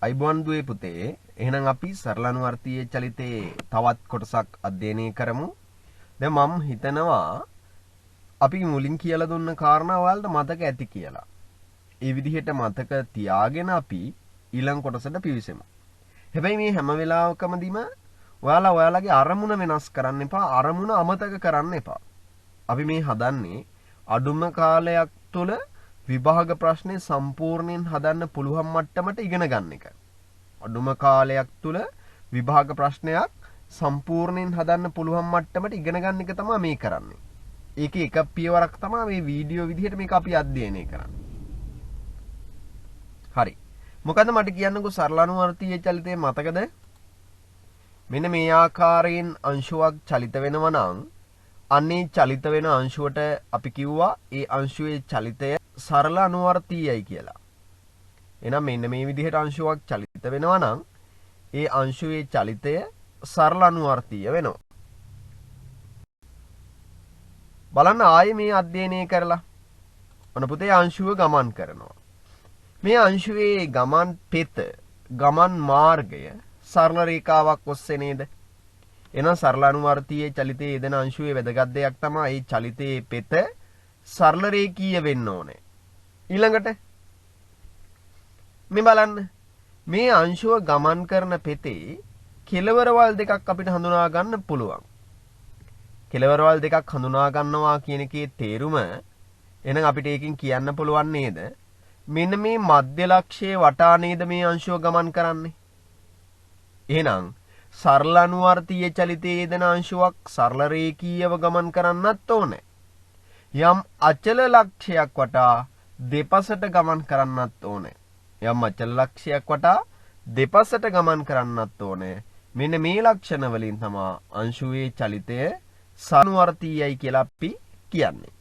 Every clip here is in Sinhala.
අයිබෝන් දුවේ පුතේ. එහෙනම් අපි සරල අනුවර්තීය චලිතේ තවත් කොටසක් අධ්‍යයනය කරමු. දැන් මම හිතනවා අපි මුලින් කියලා දුන්න කාරණා ඔයාලට මතක ඇති කියලා. ඒ විදිහට මතක තියාගෙන අපි ඊළඟ කොටසට පිවිසෙමු. හැබැයි මේ හැම වෙලාවකමදීම ඔයාලා ඔයාලගේ අරමුණ වෙනස් කරන්න එපා. අරමුණ අමතක කරන්න එපා. අපි මේ හදන්නේ අඩුම කාලයක් තුළ විභාග ප්‍රශ්නේ සම්පූර්ණයෙන් හදන්න පුළුවන් මට්ටමට ඉගෙන ගන්න එක. අඩුම කාලයක් තුළ විභාග ප්‍රශ්නයක් සම්පූර්ණයෙන් හදන්න පුළුවන් මට්ටමට ඉගෙන ගන්න එක තමයි මේ කරන්නේ. ඒකේ එක පියවරක් තමයි මේ වීඩියෝ විදිහට මේක අපි අධ්‍යයනය කරන්නේ. හරි. මොකද මට කියන්නකෝ සරල අනුවර්තීය චලිතය මතකද? මෙන්න මේ ආකාරයෙන් අංශුවක් චලිත වෙනවා නම් අන්නේ චලිත වෙන අංශුවට අපි කිව්වා ඒ අංශුවේ චලිතය සරල අනුවර්තීයයි කියලා. එහෙනම් මෙන්න මේ විදිහට අංශුවක් චලිත වෙනවා නම් ඒ අංශුවේ චලිතය සරල අනුවර්තීය වෙනවා. බලන්න ආයේ මේ අධ්‍යයනය කරලා. ඔන්න පුතේ අංශුව ගමන් කරනවා. මේ අංශුවේ ගමන් පෙත ගමන් මාර්ගය සරල රේඛාවක් ඔස්සේ නේද? එහෙනම් සරල අනුවර්තීය චලිතයේ යෙදෙන අංශුවේ වැදගත් දෙයක් තමයි මේ චලිතයේ පෙත සරල රේඛීය වෙන්න ඕනේ. ඊළඟට මේ බලන්න මේ අංශුව ගමන් කරන පෙතේ කෙළවරවල් දෙකක් අපිට හඳුනා ගන්න පුළුවන්. කෙළවරවල් දෙකක් හඳුනා ගන්නවා කියන එකේ තේරුම එහෙනම් අපිට ඒකෙන් කියන්න පුළුවන් නේද? මෙන්න මේ මධ්‍ය ලක්ෂයේ වටා නේද මේ අංශුව ගමන් කරන්නේ. එහෙනම් සරල අනුවර්තීය චලිතයේ යෙදෙන අංශුවක් සරල රේඛීයව ගමන් කරන්නත් ඕනේ. යම් අචල ලක්ෂයක් වටා දෙපසට ගමන් කරන්නත් ඕනේ. යම් අචල ලක්ෂයක් වටා දෙපසට ගමන් කරන්නත් ඕනේ. මෙන්න මේ ලක්ෂණ වලින් තමයි අංශුවේ චලිතය සනුවර්තීයයි කියලා අපි කියන්නේ.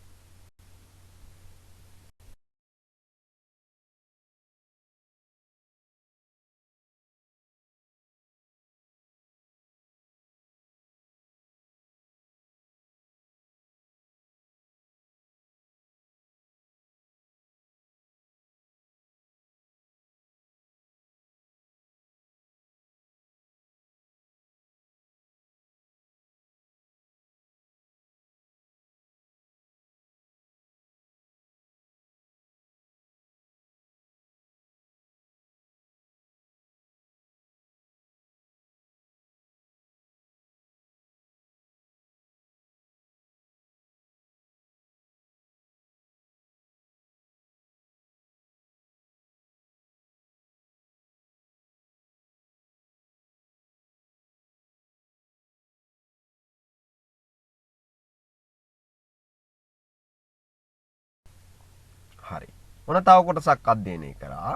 හරි. ඔන්න තව කොටසක් අධ්‍යයනය කරා.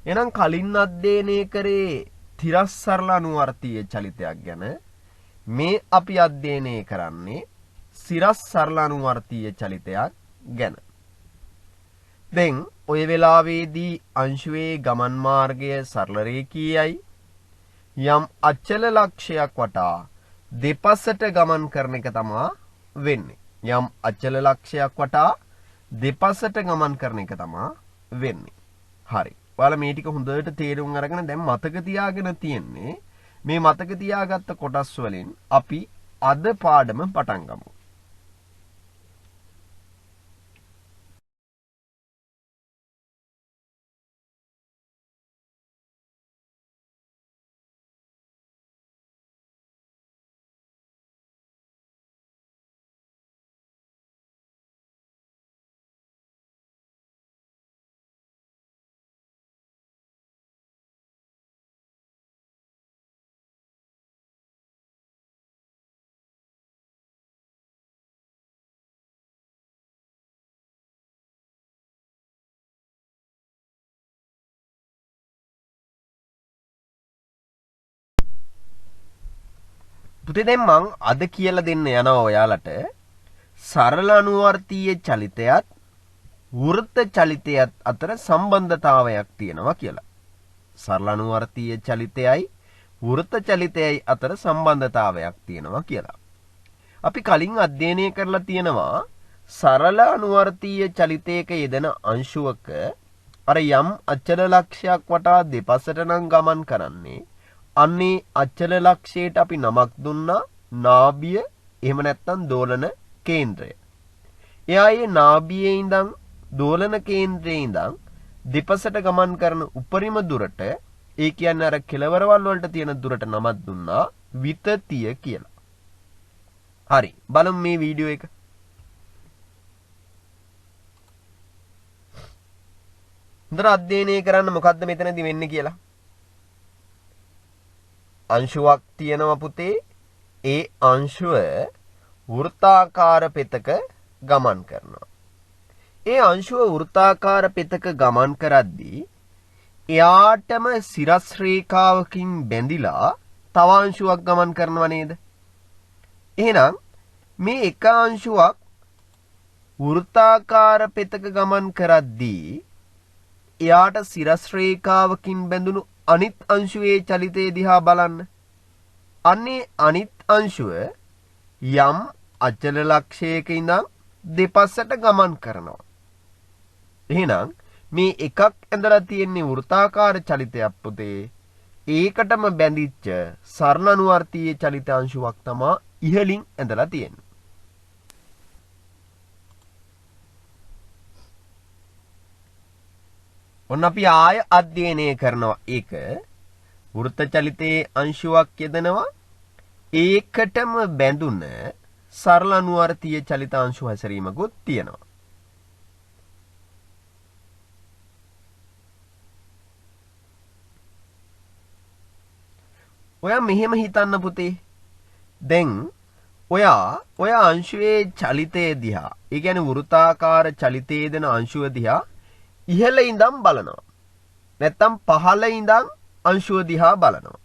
එහෙනම් කලින් අධ්‍යයනය කරේ තිරස් සරල අනුවර්තීය චලිතයක් ගැන. මේ අපි අධ්‍යයනය කරන්නේ සිරස් සරල අනුවර්තීය චලිතයක් ගැන. දැන් ඔය වෙලාවේදී අංශුවේ ගමන් මාර්ගය සරල රේඛීයයි. යම් අචල ලක්ෂයක් වටා දෙපසට ගමන් කරන එක තමයි වෙන්නේ. යම් අචල ලක්ෂයක් වටා දෙපසට ගමන් කරන එක තමයි වෙන්නේ. හරි. ඔයාලා මේ ටික හොඳට තේරුම් අරගෙන දැන් මතක තියාගෙන තියෙන්නේ මේ මතක තියාගත්ත කොටස් වලින් අපි අද පාඩම පටන් ගමු. පුතේ දැන් මං අද කියලා දෙන්න යනවා ඔයාලට සරල අනුවර්තීය චලිතයත් වෘත්ත චලිතයත් අතර සම්බන්ධතාවයක් තියෙනවා කියලා. සරල අනුවර්තීය චලිතයයි වෘත්ත චලිතයයි අතර සම්බන්ධතාවයක් තියෙනවා කියලා. අපි කලින් අධ්‍යයනය කරලා තියෙනවා සරල අනුවර්තීය චලිතයක යෙදෙන අංශුවක අර යම් අචල ලක්ෂයක් වටා දෙපසට නම් ගමන් කරන්නේ. අන්නේ අචල ලක්ෂයට අපි නමක් දුන්නා නාභිය එහෙම නැත්නම් දෝලන කේන්ද්‍රය. එයායේ නාභියේ ඉඳන් දෝලන කේන්ද්‍රයේ ඉඳන් දෙපසට ගමන් කරන උපරිම දුරට ඒ කියන්නේ අර කෙලවරවල් වලට තියෙන දුරට නමක් දුන්නා විතතිය කියලා. හරි බලමු මේ වීඩියෝ එක. හොඳට අධ්‍යයනය කරන්න මොකද්ද මෙතනදී වෙන්නේ කියලා. අංශුවක් තියෙනවා පුතේ. ඒ අංශුව වෘත්තාකාර පෙතක ගමන් කරනවා. ඒ අංශුව වෘත්තාකාර පෙතක ගමන් කරද්දී එයාටම සිරස් රේඛාවකින් බැඳිලා තව අංශුවක් ගමන් කරනව නේද? එහෙනම් මේ එක අංශුවක් වෘත්තාකාර පෙතක ගමන් කරද්දී එයාට සිරස් රේඛාවකින් බැඳුණු අනිත් අංශුවේ චලිතය දිහා බලන්න. අන්නේ අනිත් අංශුව යම් අචල ලක්ෂයක ඉඳන් දෙපසට ගමන් කරනවා. එහෙනම් මේ එකක් ඇඳලා තියෙන්නේ වෘත්තාකාර චලිතයක් පුතේ. ඒකටම බැඳිච්ච සරල අනුවර්තීය චලිත අංශුවක් තමයි ඉහළින් ඇඳලා තියෙන්නේ. ඔන්න අපි ආය අධ්‍යයනය කරනවා. ඒක වෘත්ත චලිතයේ අංශුවක් යෙදෙනවා. ඒකටම බැඳුන සරල අනුවර්තීය චලිත අංශු හැසිරීමකුත් තියෙනවා. ඔයා මෙහෙම හිතන්න පුතේ. දැන් ඔය අංශුවේ චලිතය දිහා, ඒ කියන්නේ වෘත්තාකාර චලිතයේ දෙන අංශුව දිහා ඉහළ ඉඳන් බලනවා. නැත්තම් පහළ ඉඳන් අංශුව දිහා බලනවා.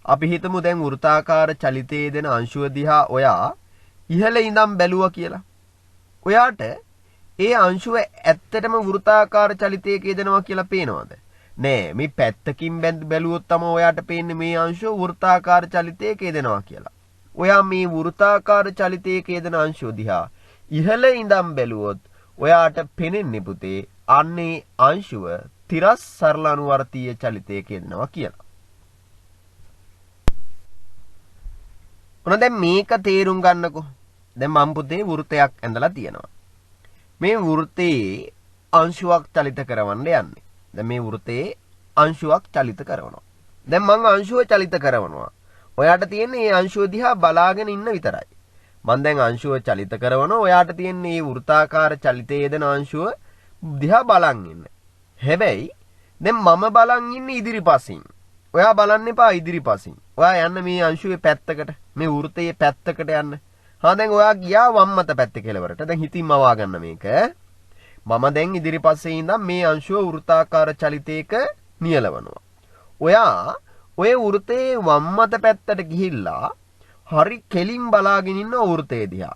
අපි හිතමු දැන් වෘත්තාකාර චලිතයේ දෙන අංශුව දිහා ඔයා ඉහළ ඉඳන් බැලුවා කියලා. ඔයාට ඒ අංශුව ඇත්තටම වෘත්තාකාර චලිතයක යෙදෙනවා කියලා පේනවද? නෑ, මේ පැත්තකින් බැලුවොත් තමයි ඔයාට පේන්නේ මේ අංශුව වෘත්තාකාර චලිතයක යෙදෙනවා කියලා. ඔයා මේ වෘත්තාකාර චලිතයක යෙදෙන අංශුව දිහා ඉහළ ඉඳන් බැලුවොත් ඔයාට පේන්නේ පුතේ අන්නේ අංශුව තිරස් සරල අනුවර්තීය චලිතයක යෙදෙනවා කියලා. ඔන්න දැන් මේක තේරුම් ගන්නකො. දැන් මම පුතේ වෘතයක් ඇඳලා තියෙනවා. මේ වෘතේ අංශුවක් චලිත කරවන්න යන්නේ. දැන් මේ වෘතේ අංශුවක් චලිත කරනවා. දැන් මම අංශුව චලිත කරනවා. ඔයාට තියෙන්නේ මේ අංශුව දිහා බලාගෙන ඉන්න විතරයි. මම දැන් අංශුව චලිත කරනවා. ඔයාට තියෙන්නේ මේ වෘත්තාකාර චලිතයේ දෙන අංශුව දිහා බලන් ඉන්න. හැබැයි දැන් මම බලන් ඉන්නේ ඉදිරිපසින්. ඔයා බලන්න එපා ඉදිරිපසින්. ඔයා යන්න මේ අංශුවේ පැත්තකට, මේ වෘතයේ පැත්තකට යන්න. දැන් ඔයා ගියා වම් මත පැත්තේ කෙළවරට. දැන් හිතින්ම වා ගන්න මේක. මම දැන් ඉදිරිපස්සේ ඉඳන් මේ අංශුව වෘත්තාකාර චලිතයක නියලවනවා. ඔයා ඔය වෘතයේ වම් මත පැත්තට ගිහිල්ලා හරි කෙලින් බලාගෙන ඉන්න වෘතය දිහා.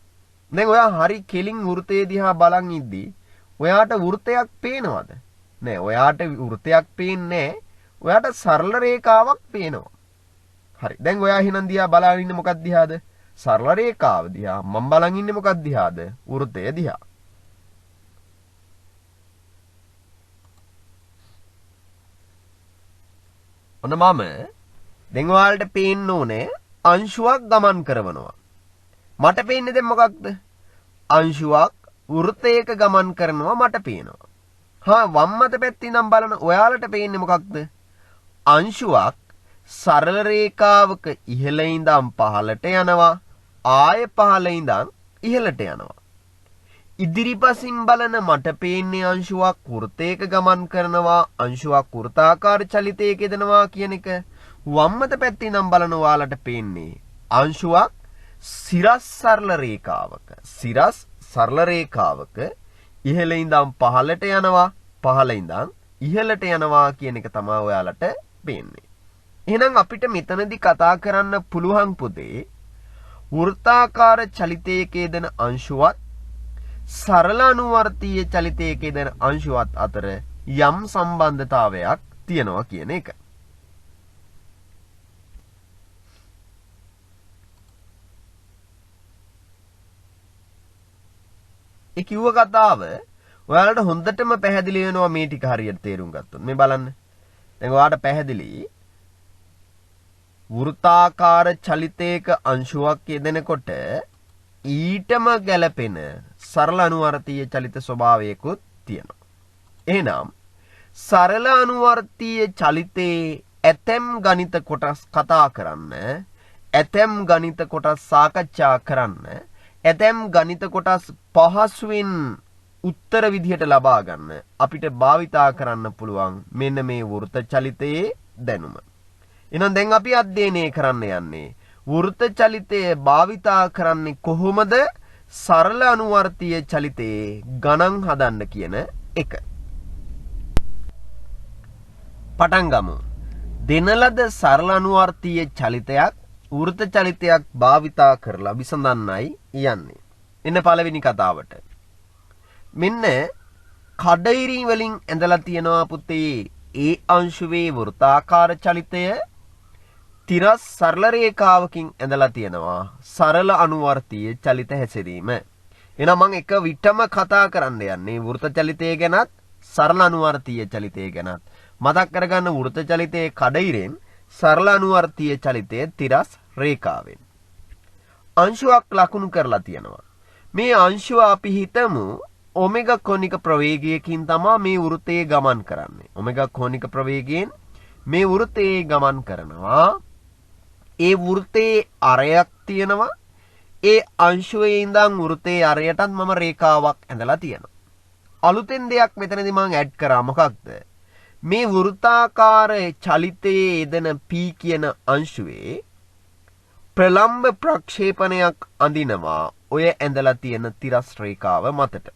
දැන් ඔයා හරි කෙලින් වෘතය දිහා බලන් ඉද්දි ඔයාට වෘතයක් පේනවද? නෑ, ඔයාට වෘතයක් පේන්නේ නෑ. ඔයාට සරල රේඛාවක් පේනවා. හරි. දැන් ඔයා හිනන් දිහා බලාගෙන ඉන්නේ මොකක් දිහාද? සරල රේඛාව දිහා. මම බලන් ඉන්නේ මොකක් දිහාද? වෘතය දිහා. ඔන්න මම දැන් ඔයාලට පේන්න ඕනේ අංශුවක් ගමන් කරනවා. මට පේන්නේ දැන් මොකක්ද? අංශුවක් වෘතයක ගමන් කරනවා මට පේනවා. වම් මත පැත්තේ ඉඳන් බලන ඔයාලට පේන්නේ මොකක්ද? අංශුවක් සරල රේඛාවක ඉහළ ඉඳන් පහළට යනවා. ආය පහළ ඉඳන් ඉහළට යනවා. ඉදිරිපසින් බලන මට පේන්නේ අංශුවක් වෘතයක ගමන් කරනවා, අංශුවක් වෘත්තාකාර චලිතයක යෙදෙනවා කියන එක. වම් මත පැත්තේ ඉඳන් බලන ඔයාලට පේන්නේ අංශුවක් සිරස් සරල රේඛාවක ඉහළ ඉඳන් පහළට යනවා, පහළ ඉඳන් ඉහළට යනවා කියන එක තමයි ඔයාලට පේන්නේ. එහෙනම් අපිට මෙතනදී කතා කරන්න පුළුවන් පුතේ වෘත්තාකාර චලිතයක යෙදෙන අංශුවත් සරල අනුවර්තීය චලිතයක යෙදෙන අංශුවත් අතර යම් සම්බන්ධතාවයක් තියෙනවා කියන එක. ඒ කිව්ව කතාව ඔයාලට හොඳටම පැහැදිලි වෙනවා මේ ටික හරියට තේරුම් ගත්තොත්. මේ බලන්න. දැන් ඔයාලට පැහැදිලි වෘත්තාකාර චලිතයක අංශුවක් යෙදෙනකොට ඊටම ගැළපෙන සරල අනුවර්තීය චලිත ස්වභාවයකුත් තියෙනවා. එහෙනම් සරල අනුවර්තීය චලිතේ ඇතැම් ගණිත කොටස් කතා කරන්න, ඇතැම් ගණිත කොටස් සාකච්ඡා කරන්න, ඇතැම් ගණිත කොටස් පහසුවෙන් උත්තර විදිහට ලබා ගන්න අපිට භාවිතා කරන්න පුළුවන් මෙන්න මේ වෘත්ත චලිතයේ දැනුම. එහෙනම් දැන් අපි අධ්‍යයනය කරන්න යන්නේ වෘත්ත චලිතය භාවිතා කරන්නේ කොහොමද සරල අනුවර්තීය චලිතයේ ගණන් හදන්න කියන එක. පටන් ගමු. දෙන ලද සරල අනුවර්තීය චලිතයක් වෘත්ත චලිතයක් භාවිතා කරලා විසඳන්නයි යන්නේ. එන්න පළවෙනි කතාවට. මෙන්න කඩයිරි වලින් ඇඳලා තියෙනවා පුතේ ඒ අංශුවේ වෘත්තාකාර චලිතය, තිරස් සරල රේඛාවකින් ඇඳලා තියෙනවා සරල අනුවර්තීය චලිත හැසිරීම. එහෙනම් මම එක විටම කතා කරන්න යන්නේ වෘත්ත චලිතය ගැනත් සරල අනුවර්තීය චලිතය ගැනත්. මතක් කරගන්න වෘත්ත චලිතයේ කඩයිරෙන්, සරල අනුවර්තීය චලිතයේ තිරස් රේඛාවෙන්. අංශුවක් ලකුණු කරලා තියෙනවා. මේ අංශුව අපි හිතමු ඔමෙගා කෝණික ප්‍රවේගයකින් තමයි මේ වෘත්තයේ ගමන් කරන්නේ. ඔමෙගා කෝණික ප්‍රවේගයෙන් මේ වෘත්තයේ ගමන් කරනවා. ඒ වෘත්තයේ අරයක් තියෙනවා. ඒ අංශුවේ ඉඳන් වෘත්තයේ අරයටත් මම රේඛාවක් ඇඳලා තියෙනවා. අලුතෙන් දෙයක් මෙතනදී මම ඇඩ් කරා. මොකක්ද? මේ වෘත්තාකාර චලිතයේ යෙදෙන P කියන අංශුවේ ප්‍රලම්බ ප්‍රක්ෂේපණයක් අඳිනවා ඔය ඇඳලා තියෙන තිරස් රේඛාව මතට.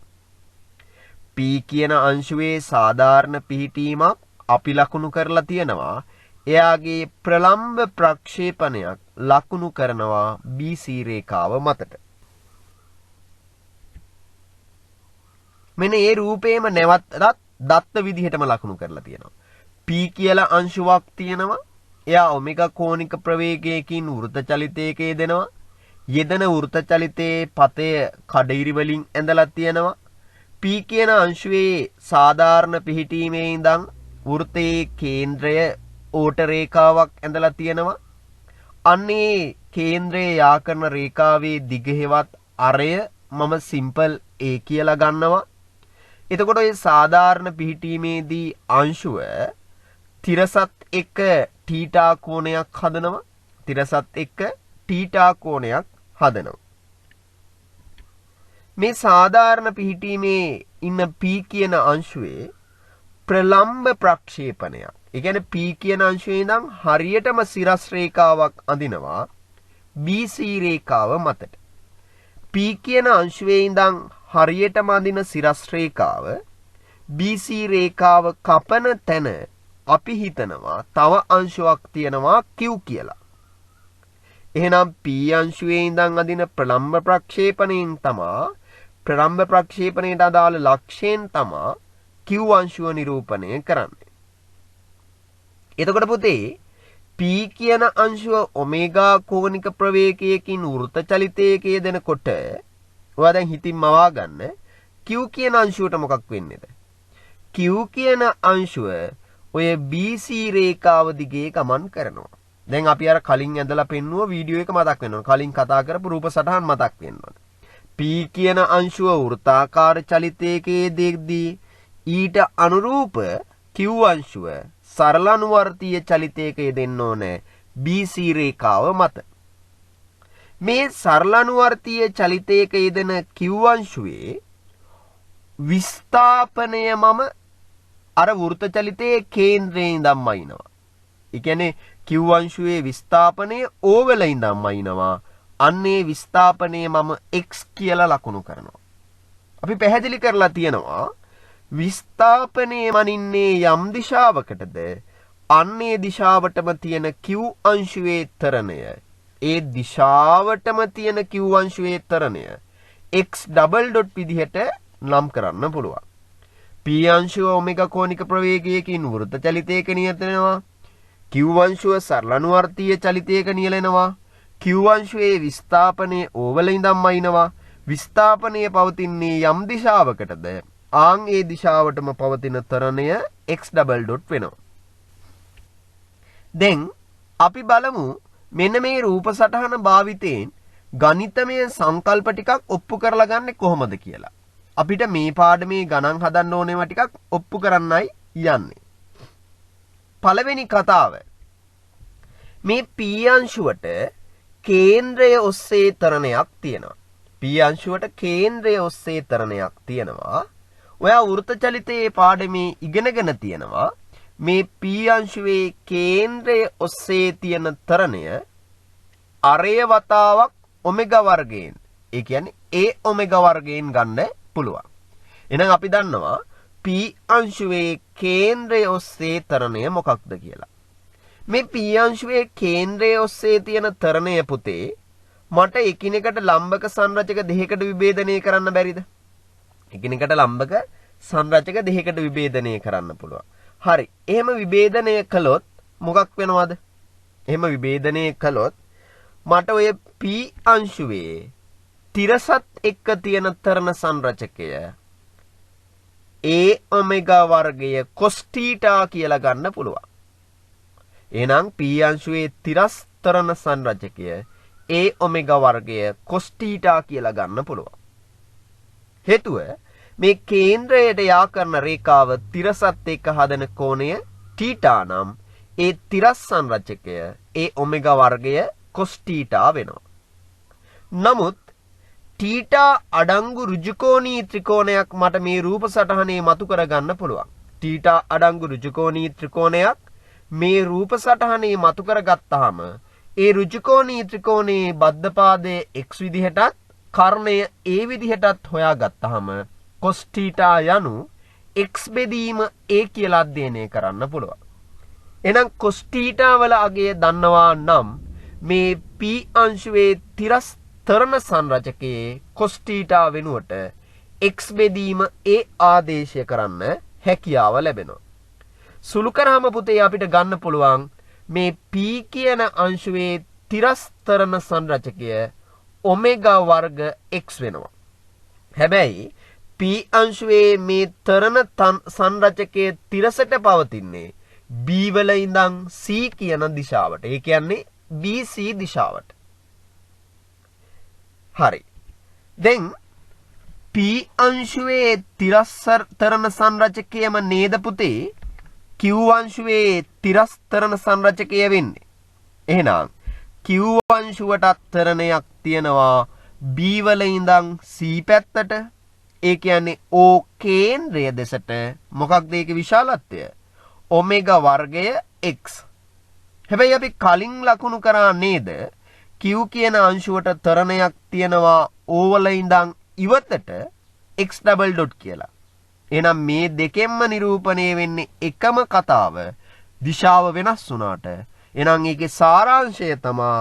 P කියන අංශුවේ සාධාරණ පිහිටීමක් අපි ලකුණු කරලා තියෙනවා. එයාගේ ප්‍රලම්බ ප්‍රක්ෂේපණයක් ලකුණු කරනවා BC රේඛාව මතට. මෙන්න මේ රූපේම නැවතත් දත්ත විදිහටම ලකුණු කරලා තියෙනවා. P කියලා අංශුවක් තියෙනවා. එයා ඔමෙගා කෝණික ප්‍රවේගයකින් වෘත්ත චලිතයක යෙදෙනවා. යෙදෙන වෘත්ත චලිතයේ පතය කඩිරි වලින් ඇඳලා තියෙනවා. P කියන අංශුවේ සාධාරණ පිහිටීමේ ඉඳන් වෘත්තයේ කේන්ද්‍රය ඕට රේඛාවක් ඇඳලා තියෙනවා. අන්නේ කේන්ද්‍රයේ යා කරන රේඛාවේ දිග හේවත් අරය මම සිම්පල් A කියලා ගන්නවා. එතකොට මේ සාධාරණ පිහිටීමේදී අංශුව තිරසත් එක්ක θ කෝණයක් හදනවා. තිරසත් එක්ක θ කෝණයක් හදනවා. මේ සාධාරණ පිහිටීමේ ඉන්න P කියන අංශුවේ ප්‍රලම්බ ප්‍රක්ෂේපණයක්. ඒ කියන්නේ P කියන අංශුවේ ඉඳන් හරියටම සිරස් රේඛාවක් අඳිනවා BC රේඛාව මතට. P කියන අංශුවේ ඉඳන් හරියටම අඳින සිරස් රේඛාව BC රේඛාව කපන තැන අපි හිතනවා තව අංශුවක් තියෙනවා Q කියලා. එහෙනම් P අංශුවේ ඉඳන් අඳින ප්‍රලම්බ ප්‍රක්ෂේපණයෙන් තමා ප්‍රලම්බ ප්‍රක්ෂේපණයට අදාළ ලක්ෂයෙන් තමා Q අංශුව නිරූපණය කරන්නේ. එතකොට පුතේ P කියන අංශුව ඔමෙගා කෝණික ප්‍රවේගයකින් වෘත්ත චලිතයක යෙදෙනකොට ඔයා දැන් හිතින් මවා ගන්න Q කියන අංශුවට මොකක් වෙන්නේද? Q කියන අංශුව ඔය BC රේඛාව දිගේ ගමන් කරනවා. දැන් අපි අර කලින් ඇඳලා පෙන්නුව වීඩියෝ එක මතක් වෙනවා. කලින් කතා කරපු රූප සටහන් මතක් වෙනවා. P කියන අංශුව වෘත්තාකාර චලිතයකයේ දෙද්දී ඊට අනුරූප Q අංශුව සරල අනුවර්තීය චලිතයක යෙදෙන්න ඕනේ BC රේඛාව මත. මේ සරල අනුවර්තීය චලිතයක යෙදෙන Q අංශුවේ විස්ථාපනය මම අර වෘත්ත චලිතයේ කේන්ද්‍රයේ ඉඳන්ම අයින්නවා. ඒ කියන්නේ Q අංශුවේ විස්ථාපනය O වල ඉඳන්ම අයින්නවා. අන්නේ විස්ථාපනය මම X කියලා ලකුණු කරනවා. අපි පැහැදිලි කරලා තියෙනවා විස්ථාපනයේ මනින්නේ යම් දිශාවකටද අන්නේ දිශාවටම තියෙන Q අංශුවේ තරණය ඒ දිශාවටම තියෙන Q අංශුවේ තරණය x ඩබල් ඩොට් විදිහට නම් කරන්න පුළුවන්. P අංශුව ඔමෙගා කෝණික ප්‍රවේගයකින් වෘත්ත චලිතයක නියතනවා. Q අංශුව සරල අනුවර්තීය චලිතයක නියැලෙනවා. Q අංශුවේ විස්ථාපනයේ O වල ඉඳන්ම අයින්නවා. විස්ථාපනයේ පවතින්නේ යම් දිශාවකටද ආන් ඒ දිශාවටම පවතින ත්වරණය x ඩබල් ඩොට් වෙනවා. දැන් අපි බලමු මෙන්න මේ රූප සටහන භාවිතයෙන් ගණිතමය සංකල්ප ටිකක් ඔප්පු කරලා ගන්න කොහොමද කියලා. අපිට මේ පාඩමේ ගණන් හදන්න ඕනේම ටිකක් ඔප්පු කරන්නයි යන්නේ. පළවෙනි කතාව. මේ p අංශුවට කේන්ද්‍රය ඔස්සේ ත්වරණයක් තියෙනවා. p අංශුවට කේන්ද්‍රය ඔස්සේ ත්වරණයක් තියෙනවා. ඔයා වෘත්ත චලිතයේ පාඩමේ ඉගෙනගෙන තියෙනවා. මේ p අංශුවේ කේන්ද්‍රය ඔස්සේ තියෙන ත්වරණය අරය වතාවක් ඔමෙගා වර්ගයෙන්, ඒ කියන්නේ a ඔමෙගා වර්ගයෙන් ගන්න පුළුවන්. එහෙනම් අපි දන්නවා p අංශුවේ කේන්ද්‍රය ඔස්සේ ත්වරණය මොකක්ද කියලා. මේ p අංශුවේ කේන්ද්‍රය ඔස්සේ තියෙන ත්වරණය පුතේ මට එකිනෙකට ලම්බක සංරචක දෙකකට විභේදනය කරන්න බැරිද? එකිනෙකට ලම්බක සංරචක දෙකකට විභේදනය කරන්න පුළුවන්. හරි. එහෙම විභේදනය කළොත් මොකක් වෙනවද? එහෙම විභේදනය කළොත් මට ඔය p අංශුවේ තිරසත් එක්ක තියෙන තරණ සංරචකය a ඔමෙගා වර්ගය cos θ කියලා ගන්න පුළුවන්. එහෙනම් p අංශුවේ තිරස් තරණ සංරචකය a ඔමෙගා වර්ගය cos θ කියලා ගන්න පුළුවන්. හේතුව මේ කේන්ද්‍රයට යා කරන රේඛාව තිරසත් එක්ක හදන කෝණය θ නම් ඒ තිරස් සංරචකය a ඔමෙගා වර්ගය cos θ වෙනවා. නමුත් θ අඩංගු ඍජුකෝණී ත්‍රිකෝණයක් මට මේ රූප සටහනේ මතු කර ගන්න පුළුවන්. θ අඩංගු ඍජුකෝණී ත්‍රිකෝණයක් මේ රූප සටහනේ මතු කර ගත්තාම ඒ ඍජුකෝණී ත්‍රිකෝණයේ බද්ධපාදයේ x විදිහටත් කර්ණය a විදිහටත් හොයාගත්තාම cos θ යනු x බෙදීම a කියලා අධ්‍යයනය කරන්න පුළුවන්. එහෙනම් cos θ වල අගය දන්නවා නම් මේ p අංශුවේ තිරස් තරණ සංරචකයේ cos θ වෙනුවට x බෙදීම a ආදේශය කරන්න හැකියාව ලැබෙනවා. සුළු කරාම පුතේ අපිට ගන්න පුළුවන් මේ p කියන අංශුවේ තිරස් තරණ සංරචකය ඔමෙගා වර්ග x වෙනවා. හැබැයි p අංශුවේ මේ තරණ සංරචකයේ තිරසට පවතින්නේ b වල ඉඳන් c කියන දිශාවට. ඒ කියන්නේ BC දිශාවට. හරි. දැන් p අංශුවේ තිරස්තරණ සංරචකයම නේද පුතේ q අංශුවේ තිරස්තරණ සංරචකය වෙන්නේ. එහෙනම් q අංශුවට තරණයක් තියෙනවා b වල ඉඳන් c පැත්තට. ඒ කියන්නේ O කේන්ද්‍රය දෙසට. මොකක්ද ඒකේ විශාලත්වය? ඔමෙගා වර්ගය x. හැබැයි අපි කලින් ලකුණු කරා නේද q කියන අංශුවට තරණයක් තියෙනවා O වල ඉඳන් ඉවතට x ඩබල් ඩොට් කියලා. එහෙනම් මේ දෙකෙන්ම නිරූපණය වෙන්නේ එකම කතාව. දිශාව වෙනස් වුණාට. එහෙනම් ඒකේ සාරාංශය තමයි